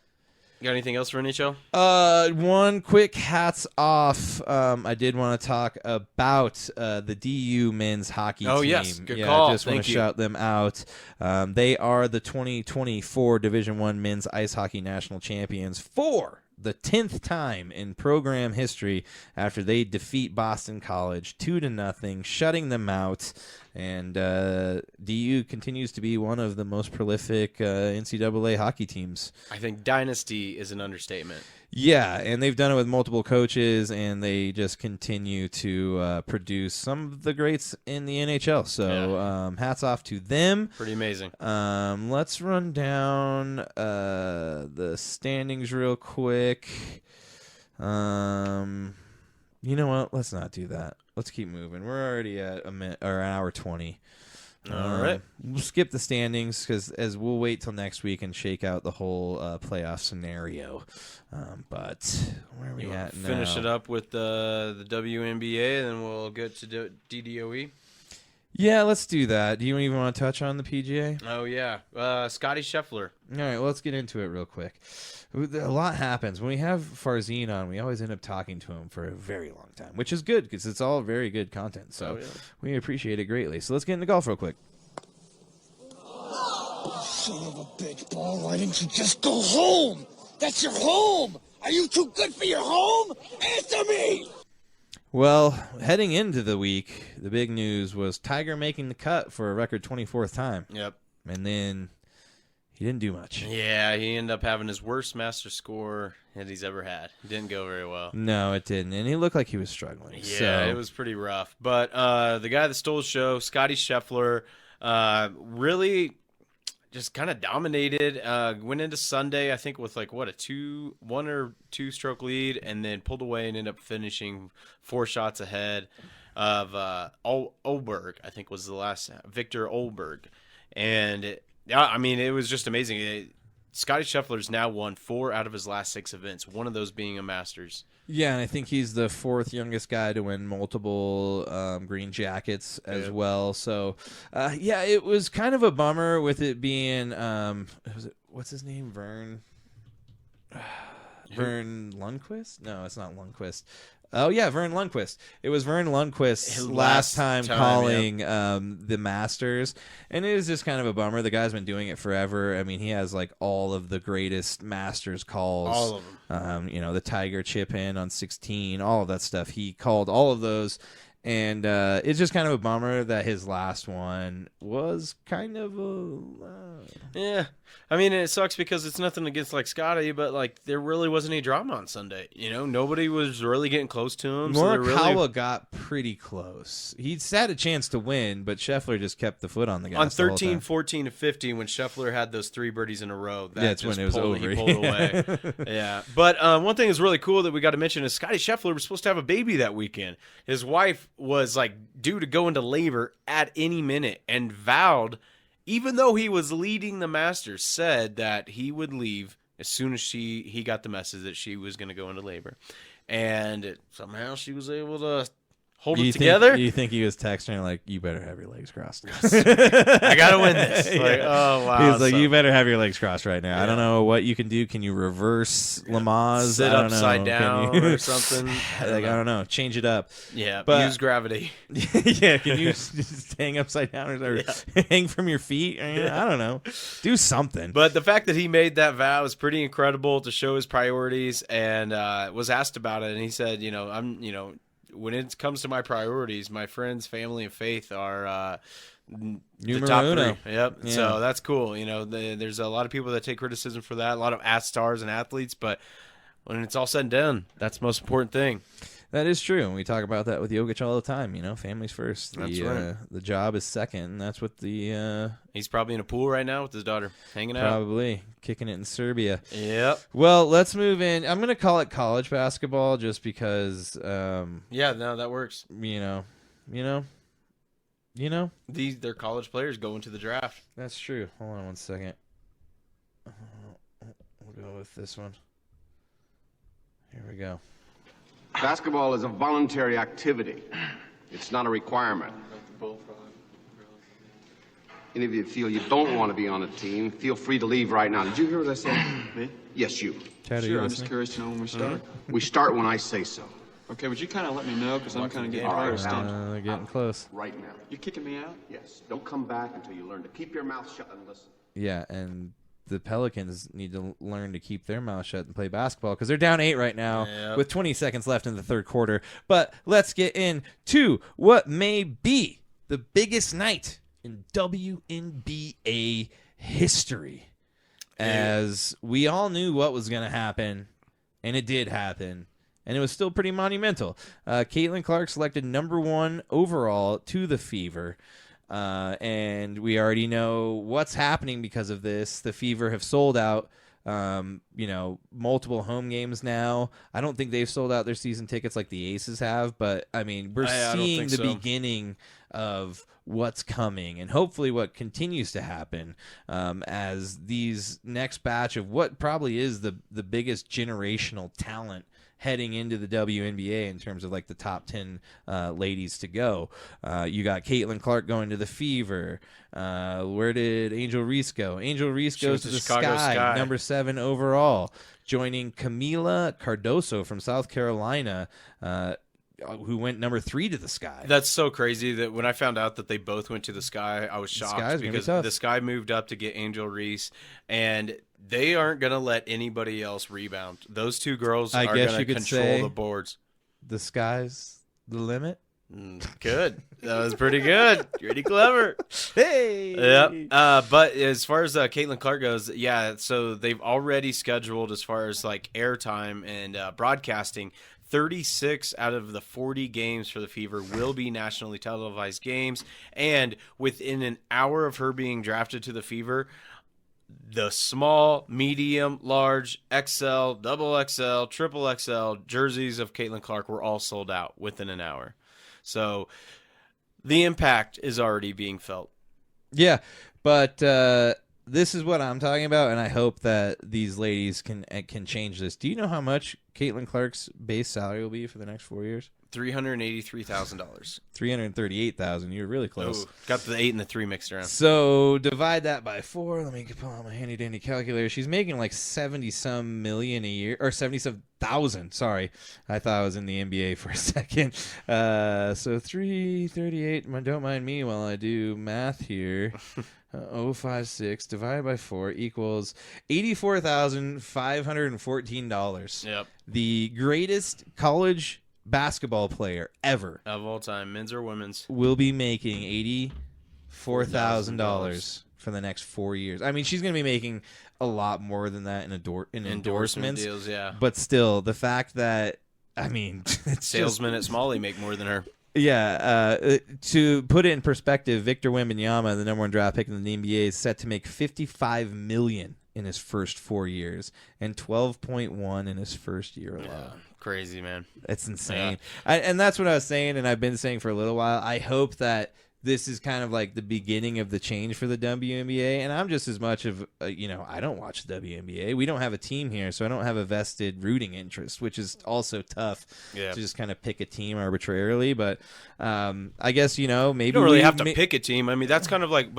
You got anything else for NHL? One quick hats off. I did want to talk about the DU men's hockey team. Oh, yes. Good call. I just want to shout them out. They are the 2024 Division I men's ice hockey national champions for the 10th time in program history after they defeat Boston College 2-0, shutting them out. And DU continues to be one of the most prolific NCAA hockey teams. I think dynasty is an understatement. Yeah, and they've done it with multiple coaches, and they just continue to produce some of the greats in the NHL. So hats off to them. Pretty amazing. Let's run down the standings real quick. You know what? Let's not do that. Let's keep moving. We're already at a minute or an hour 20. All right. We'll skip the standings as we'll wait till next week and shake out the whole playoff scenario. But where are we at now? Finish it up with the WNBA, and then we'll get to DDOE. Yeah, let's do that. Do you even want to touch on the PGA? Oh, yeah. Scotty Scheffler. All right, well, let's get into it real quick. A lot happens. When we have Farzin on, we always end up talking to him for a very long time, which is good because it's all very good content. So we appreciate it greatly. So let's get into golf real quick. Son of a bitch, Paul. Why didn't you just go home? That's your home. Are you too good for your home? Answer me. Well, heading into the week, the big news was Tiger making the cut for a record 24th time. Yep. And then he didn't do much. Yeah, he ended up having his worst Masters score that he's ever had. It didn't go very well. No, it didn't. And he looked like he was struggling. Yeah, it was pretty rough. But the guy that stole the show, Scotty Scheffler, really just kind of dominated. Went into Sunday, I think, with like a 1 or 2 stroke lead, and then pulled away and ended up finishing 4 shots ahead of Olberg. I think was the last Victor Olberg, and yeah, I mean it was just amazing. Scotty Scheffler's now won 4 out of his last 6 events. One of those being a Masters. Yeah, and I think he's the 4th youngest guy to win multiple green jackets as well. So, yeah, it was kind of a bummer with it being what's his name? Vern Lundquist? No, it's not Lundquist. Oh, yeah, Vern Lundquist. It was Vern Lundquist's last time calling the Masters, and it is just kind of a bummer. The guy's been doing it forever. I mean, he has, like, all of the greatest Masters calls. All of them. The Tiger chip in on 16, all of that stuff. He called all of those, and it's just kind of a bummer that his last one was kind of yeah. I mean, it sucks because it's nothing against like Scotty, but like there really wasn't any drama on Sunday. You know, nobody was really getting close to him. Morikawa got pretty close. He had a chance to win, but Scheffler just kept the foot on the gas. On 13, 14, and 15, when Scheffler had those 3 birdies in a row, that's when it was over. He pulled away. Yeah. But one thing that's really cool that we got to mention is Scotty Scheffler was supposed to have a baby that weekend. His wife was like due to go into labor at any minute and vowed, even though he was leading the Masters, said that he would leave as soon as he got the message that she was going to go into labor. And somehow she was able to hold it together. You think he was texting her like, you better have your legs crossed. I got to win this. Like, oh, wow. He was like, you better have your legs crossed right now. Yeah. I don't know what you can do. Can you reverse Lamaze? Sit upside down or something? I don't know. Change it up. Yeah, but use gravity. Yeah, can you just hang upside down or hang from your feet? I don't know. Do something. But the fact that he made that vow is pretty incredible to show his priorities, and was asked about it, and he said, when it comes to my priorities, my friends, family, and faith are the top 3. Yep. Yeah. So that's cool. There's a lot of people that take criticism for that, a lot of stars and athletes, but when it's all said and done, that's the most important thing. That is true. And we talk about that with Jokic all the time. Families first. That's right. The job is second, and that's what the... He's probably in a pool right now with his daughter, hanging out. Probably. Kicking it in Serbia. Yep. Well, let's move in. I'm going to call it college basketball just because... yeah, no, that works. They're college players going to the draft. That's true. Hold on one second. We'll go with this one. Here we go. Basketball is a voluntary activity. It's not a requirement. Any of you feel you don't want to be on a team, feel free to leave right now. Did you hear what I said? Me? Yes, you. Chad, are you Sure, I'm listening? just curious to know when we start. We start when I say so. Okay, would you kind of let me know, because I'm kind of getting All right, tired of staying. They're getting close. Right now. You kicking me out? Yes. Don't come back until you learn to keep your mouth shut and listen. Yeah, and the Pelicans need to learn to keep their mouth shut and play basketball because they're down 8 right now with 20 seconds left in the third quarter. But let's get into what may be the biggest night in WNBA history. As we all knew what was going to happen, and it did happen. And it was still pretty monumental. Caitlin Clark selected number 1 overall to the Fever. And we already know what's happening because of this. The Fever have sold out, multiple home games now. I don't think they've sold out their season tickets like the Aces have. But, I mean, we're seeing the beginning of what's coming and hopefully what continues to happen as these next batch of what probably is the biggest generational talent heading into the WNBA in terms of like the top 10 ladies to go. You got Caitlin Clark going to the Fever. Where did Angel Reese go? Angel Reese goes to the Sky, number 7 overall, joining Camila Cardoso from South Carolina, who went number 3 to the Sky. That's so crazy that when I found out that they both went to the Sky, I was shocked because the Sky moved up to get Angel Reese, and they aren't going to let anybody else rebound. Those two girls are going to control the boards. The Sky's the limit? Good. That was pretty good. Pretty clever. Hey! Yeah. But as far as Caitlin Clark goes, yeah, so they've already scheduled as far as like airtime and broadcasting, 36 out of the 40 games for the Fever will be nationally televised games. And within an hour of her being drafted to the Fever, the small, medium, large, XL, double XL, triple XL jerseys of Caitlin Clark were all sold out within an hour. So the impact is already being felt. Yeah, but this is what I'm talking about, and I hope that these ladies can change this. Do you know how much Caitlin Clark's base salary will be for the next 4 years? $383,000. $338,000. You were really close. Ooh, got the 8 and the 3 mixed around. So divide that by 4. Let me pull out my handy dandy calculator. She's making like 70-some million a year, or 77,000. Sorry, I thought I was in the NBA for a second. So 338. Don't mind me while I do math here. 056 divided by 4 equals $84,514. Yep. The greatest college basketball player ever of all time, men's or women's, will be making $84,000 for the next 4 years. I mean, she's going to be making a lot more than that in endorsements deals, yeah. But still, the fact that, I mean, it's salesmen at Smalley make more than her. Yeah, to put it in perspective, Victor Wembanyama, the number 1 draft pick in the NBA, is set to make $55 million in his first 4 years and 12.1 in his first year alone. Yeah, crazy, man. It's insane. Yeah. And that's what I was saying, and I've been saying for a little while. I hope that this is kind of like the beginning of the change for the WNBA, and I'm just as much of, I don't watch the WNBA. We don't have a team here, so I don't have a vested rooting interest, which is also tough to just kind of pick a team arbitrarily. But I guess, maybe you don't really have to pick a team. I mean, that's kind of like,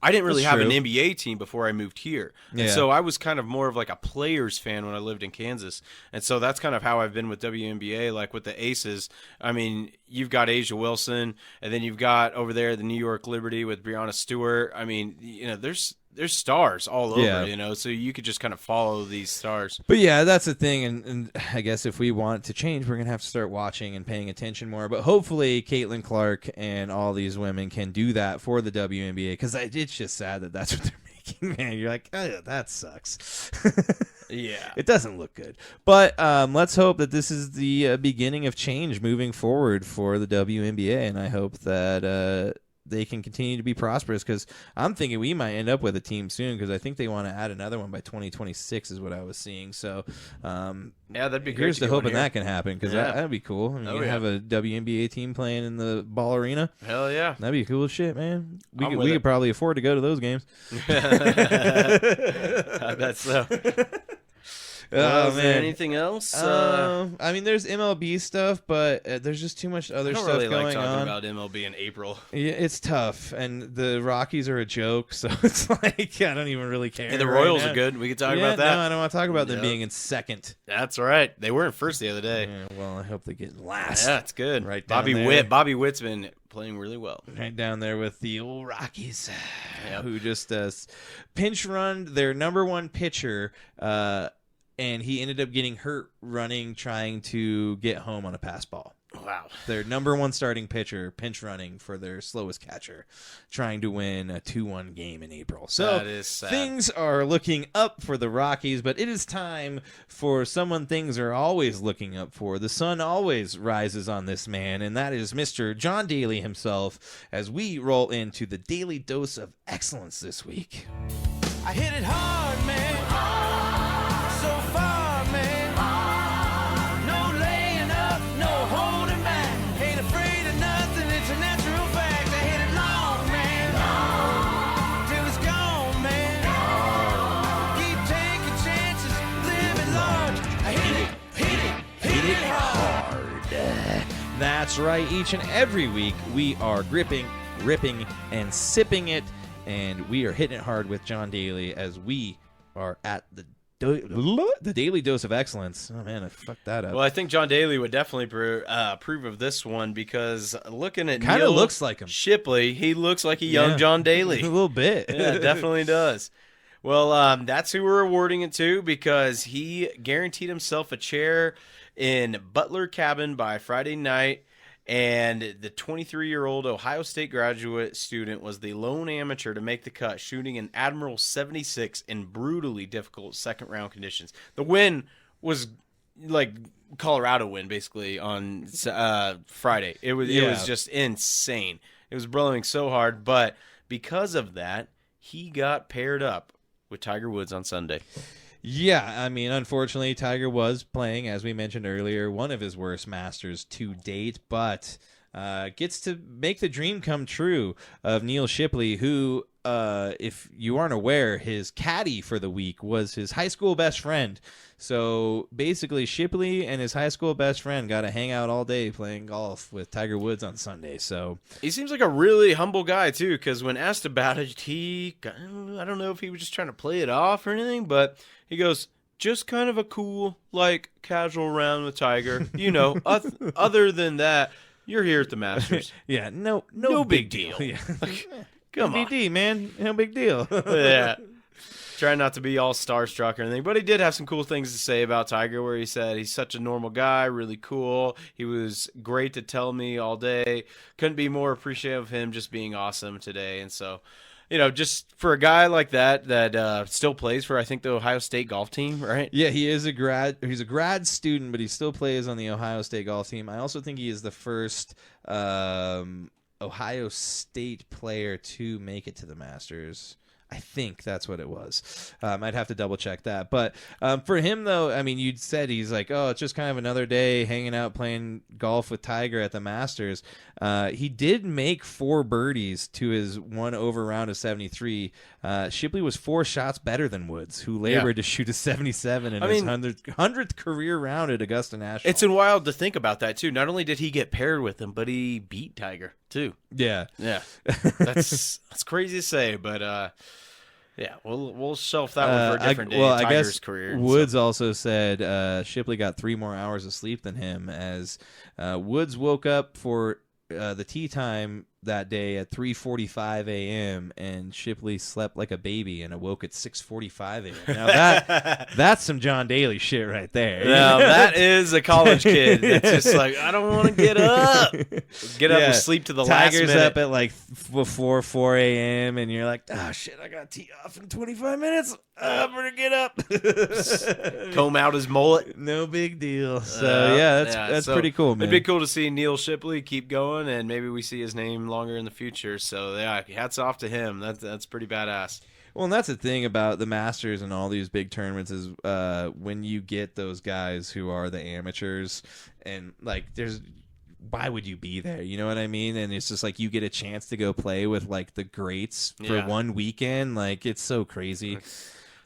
I didn't really have an NBA team before I moved here. And so I was kind of more of like a players fan when I lived in Kansas. And so that's kind of how I've been with WNBA, like with the Aces. I mean, you've got Asia Wilson, and then you've got over there the New York Liberty with Breonna Stewart. I mean, there's stars all over, so you could just kind of follow these stars. But yeah, that's the thing, and I guess if we want to change, we're going to have to start watching and paying attention more. But hopefully Caitlin Clark and all these women can do that for the WNBA, because it's just sad that that's what they're making, man. You're like, oh, that sucks. Yeah. It doesn't look good. But let's hope that this is the beginning of change moving forward for the WNBA, and I hope that they can continue to be prosperous, because I'm thinking we might end up with a team soon, because I think they want to add another one by 2026 is what I was seeing. So that'd be great. Here's to hoping that can happen, because that'd be cool. I mean, have a WNBA team playing in the Ball Arena. Hell yeah. That'd be cool as shit, man. We could probably afford to go to those games. I bet so. Is there anything else? I mean, there's MLB stuff, but there's just too much other I don't stuff really going like talking on. about MLB in April. Yeah, it's tough, and the Rockies are a joke, so it's like I don't even really care. Hey, the right Royals now. are good. We can talk Yeah, about that. No, I don't want to talk about them being in second. That's right. They were in first the other day. Yeah, well, I hope they get in last. Yeah, it's good. Right down Bobby there. Witt. Bobby Witt's been playing really well. Right down there with the old Rockies, who just pinch run their number one pitcher, and he ended up getting hurt trying to get home on a pass ball. Wow. Their number one starting pitcher pinch running for their slowest catcher, trying to win a 2-1 game in April. So that is sad. Things are looking up for the Rockies, but it is time for someone things are always looking up for. The sun always rises on this man, and that is Mr. John Daly himself, as we roll into the Daily Dose of Excellence this week. I hit it hard, man. So far, man. No laying up, no holding back. Ain't afraid of nothing, it's a natural fact. I hit it long, man. Till it's gone, man. Keep taking chances, living large. I hit it hard. That's right. Each and every week, we are gripping, ripping, and sipping it. And we are hitting it hard with John Daly as we are at the Daily Dose of Excellence. Oh, man, I fucked that up. Well, I think John Daly would definitely approve of this one because looking at Kind of Neil looks like him. Shipley, he looks like a young John Daly. A little bit. Yeah, it definitely does. Well, that's who we're awarding it to because he guaranteed himself a chair in Butler Cabin by Friday night. And the 23-year-old Ohio State graduate student was the lone amateur to make the cut, shooting an Admiral 76 in brutally difficult second-round conditions. The win was like Colorado win, basically, on Friday. It was just insane. It was blowing so hard, but because of that, he got paired up with Tiger Woods on Sunday. Yeah, I mean, unfortunately, Tiger was playing, as we mentioned earlier, one of his worst Masters to date, but gets to make the dream come true of Neal Shipley, who, if you aren't aware, his caddy for the week was his high school best friend. So basically, Shipley and his high school best friend got to hang out all day playing golf with Tiger Woods on Sunday. So he seems like a really humble guy, too, because when asked about it, I don't know if he was just trying to play it off or anything, but he goes, just kind of a cool, like, casual round with Tiger. You know, other than that, you're here at the Masters. Yeah, no big deal. Yeah. Like, come on. BD, man. No big deal. Yeah. Trying not to be all starstruck or anything, but he did have some cool things to say about Tiger, where he said he's such a normal guy, really cool. He was great to tell me all day. Couldn't be more appreciative of him just being awesome today. And so, you know, just for a guy like that still plays for, I think, the Ohio State golf team, right? Yeah, he's a grad student, but he still plays on the Ohio State golf team. I also think he is the first Ohio State player to make it to the Masters. I think that's what it was. I'd have to double check that. But for him, though, I mean, you'd said he's like, oh, it's just kind of another day hanging out playing golf with Tiger at the Masters. He did make 4 birdies to his one over round of 73. Shipley was 4 shots better than Woods, who labored to shoot a 77 in his 100th career round at Augusta National. It's wild to think about that, too. Not only did he get paired with him, but he beat Tiger, too. Yeah. Yeah. That's crazy to say, but... yeah, we'll shelf that one for a different day. Well, Tiger's I guess career. Woods also said Shipley got 3 more hours of sleep than him, as Woods woke up for the tee time that day at 3:45 a.m. and Shipley slept like a baby and awoke at 6:45 a.m. Now that's some John Daly shit right there. Now that is a college kid that's just like, I don't want to get up. Get up and sleep to the last minute. Tiger's up at like before 4 a.m. and you're like, oh shit, I got to tee off in 25 minutes. I'm gonna get up. Comb out his mullet. No big deal. So that's pretty cool, man. It'd be cool to see Neal Shipley keep going, and maybe we see his name longer in the future. So yeah, hats off to him. That's pretty badass. Well, and that's the thing about the Masters and all these big tournaments is when you get those guys who are the amateurs, and like why would you be there? You know what I mean? And it's just like you get a chance to go play with like the greats for one weekend. Like it's so crazy.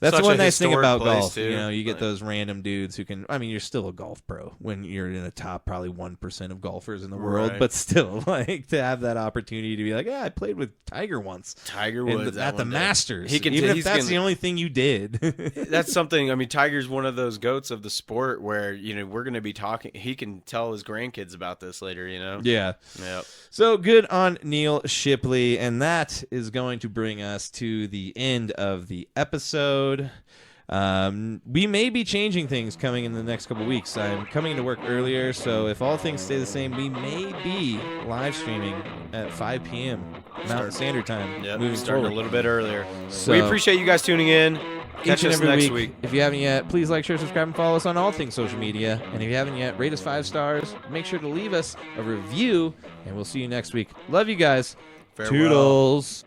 That's Such the one a nice thing historic about place, golf. too. You know, you get those random dudes who can. I mean, you're still a golf pro when you're in the top probably 1% of golfers in the world, Right. but still, like to have that opportunity to be like, yeah, I played with Tiger once. Tiger Woods at the Masters. He can, even if he's that's gonna- the only thing you did. That's something. I mean, Tiger's one of those goats of the sport where we're going to be talking. He can tell his grandkids about this later. Yeah. Yep. So good on Neal Shipley, and that is going to bring us to the end of the episode. We may be changing things coming in the next couple weeks. I'm coming to work earlier, so if all things stay the same, we may be live streaming at 5 p.m. Mountain Standard Time. Yep. Moving Starting forward. a little bit earlier. So, We appreciate you guys tuning in. Catch each and us every next week. week. If you haven't yet, please like, share, subscribe, and follow us on all things social media. And if you haven't yet, rate us 5 stars. Make sure to leave us a review, and we'll see you next week. Love you guys. Farewell. Toodles.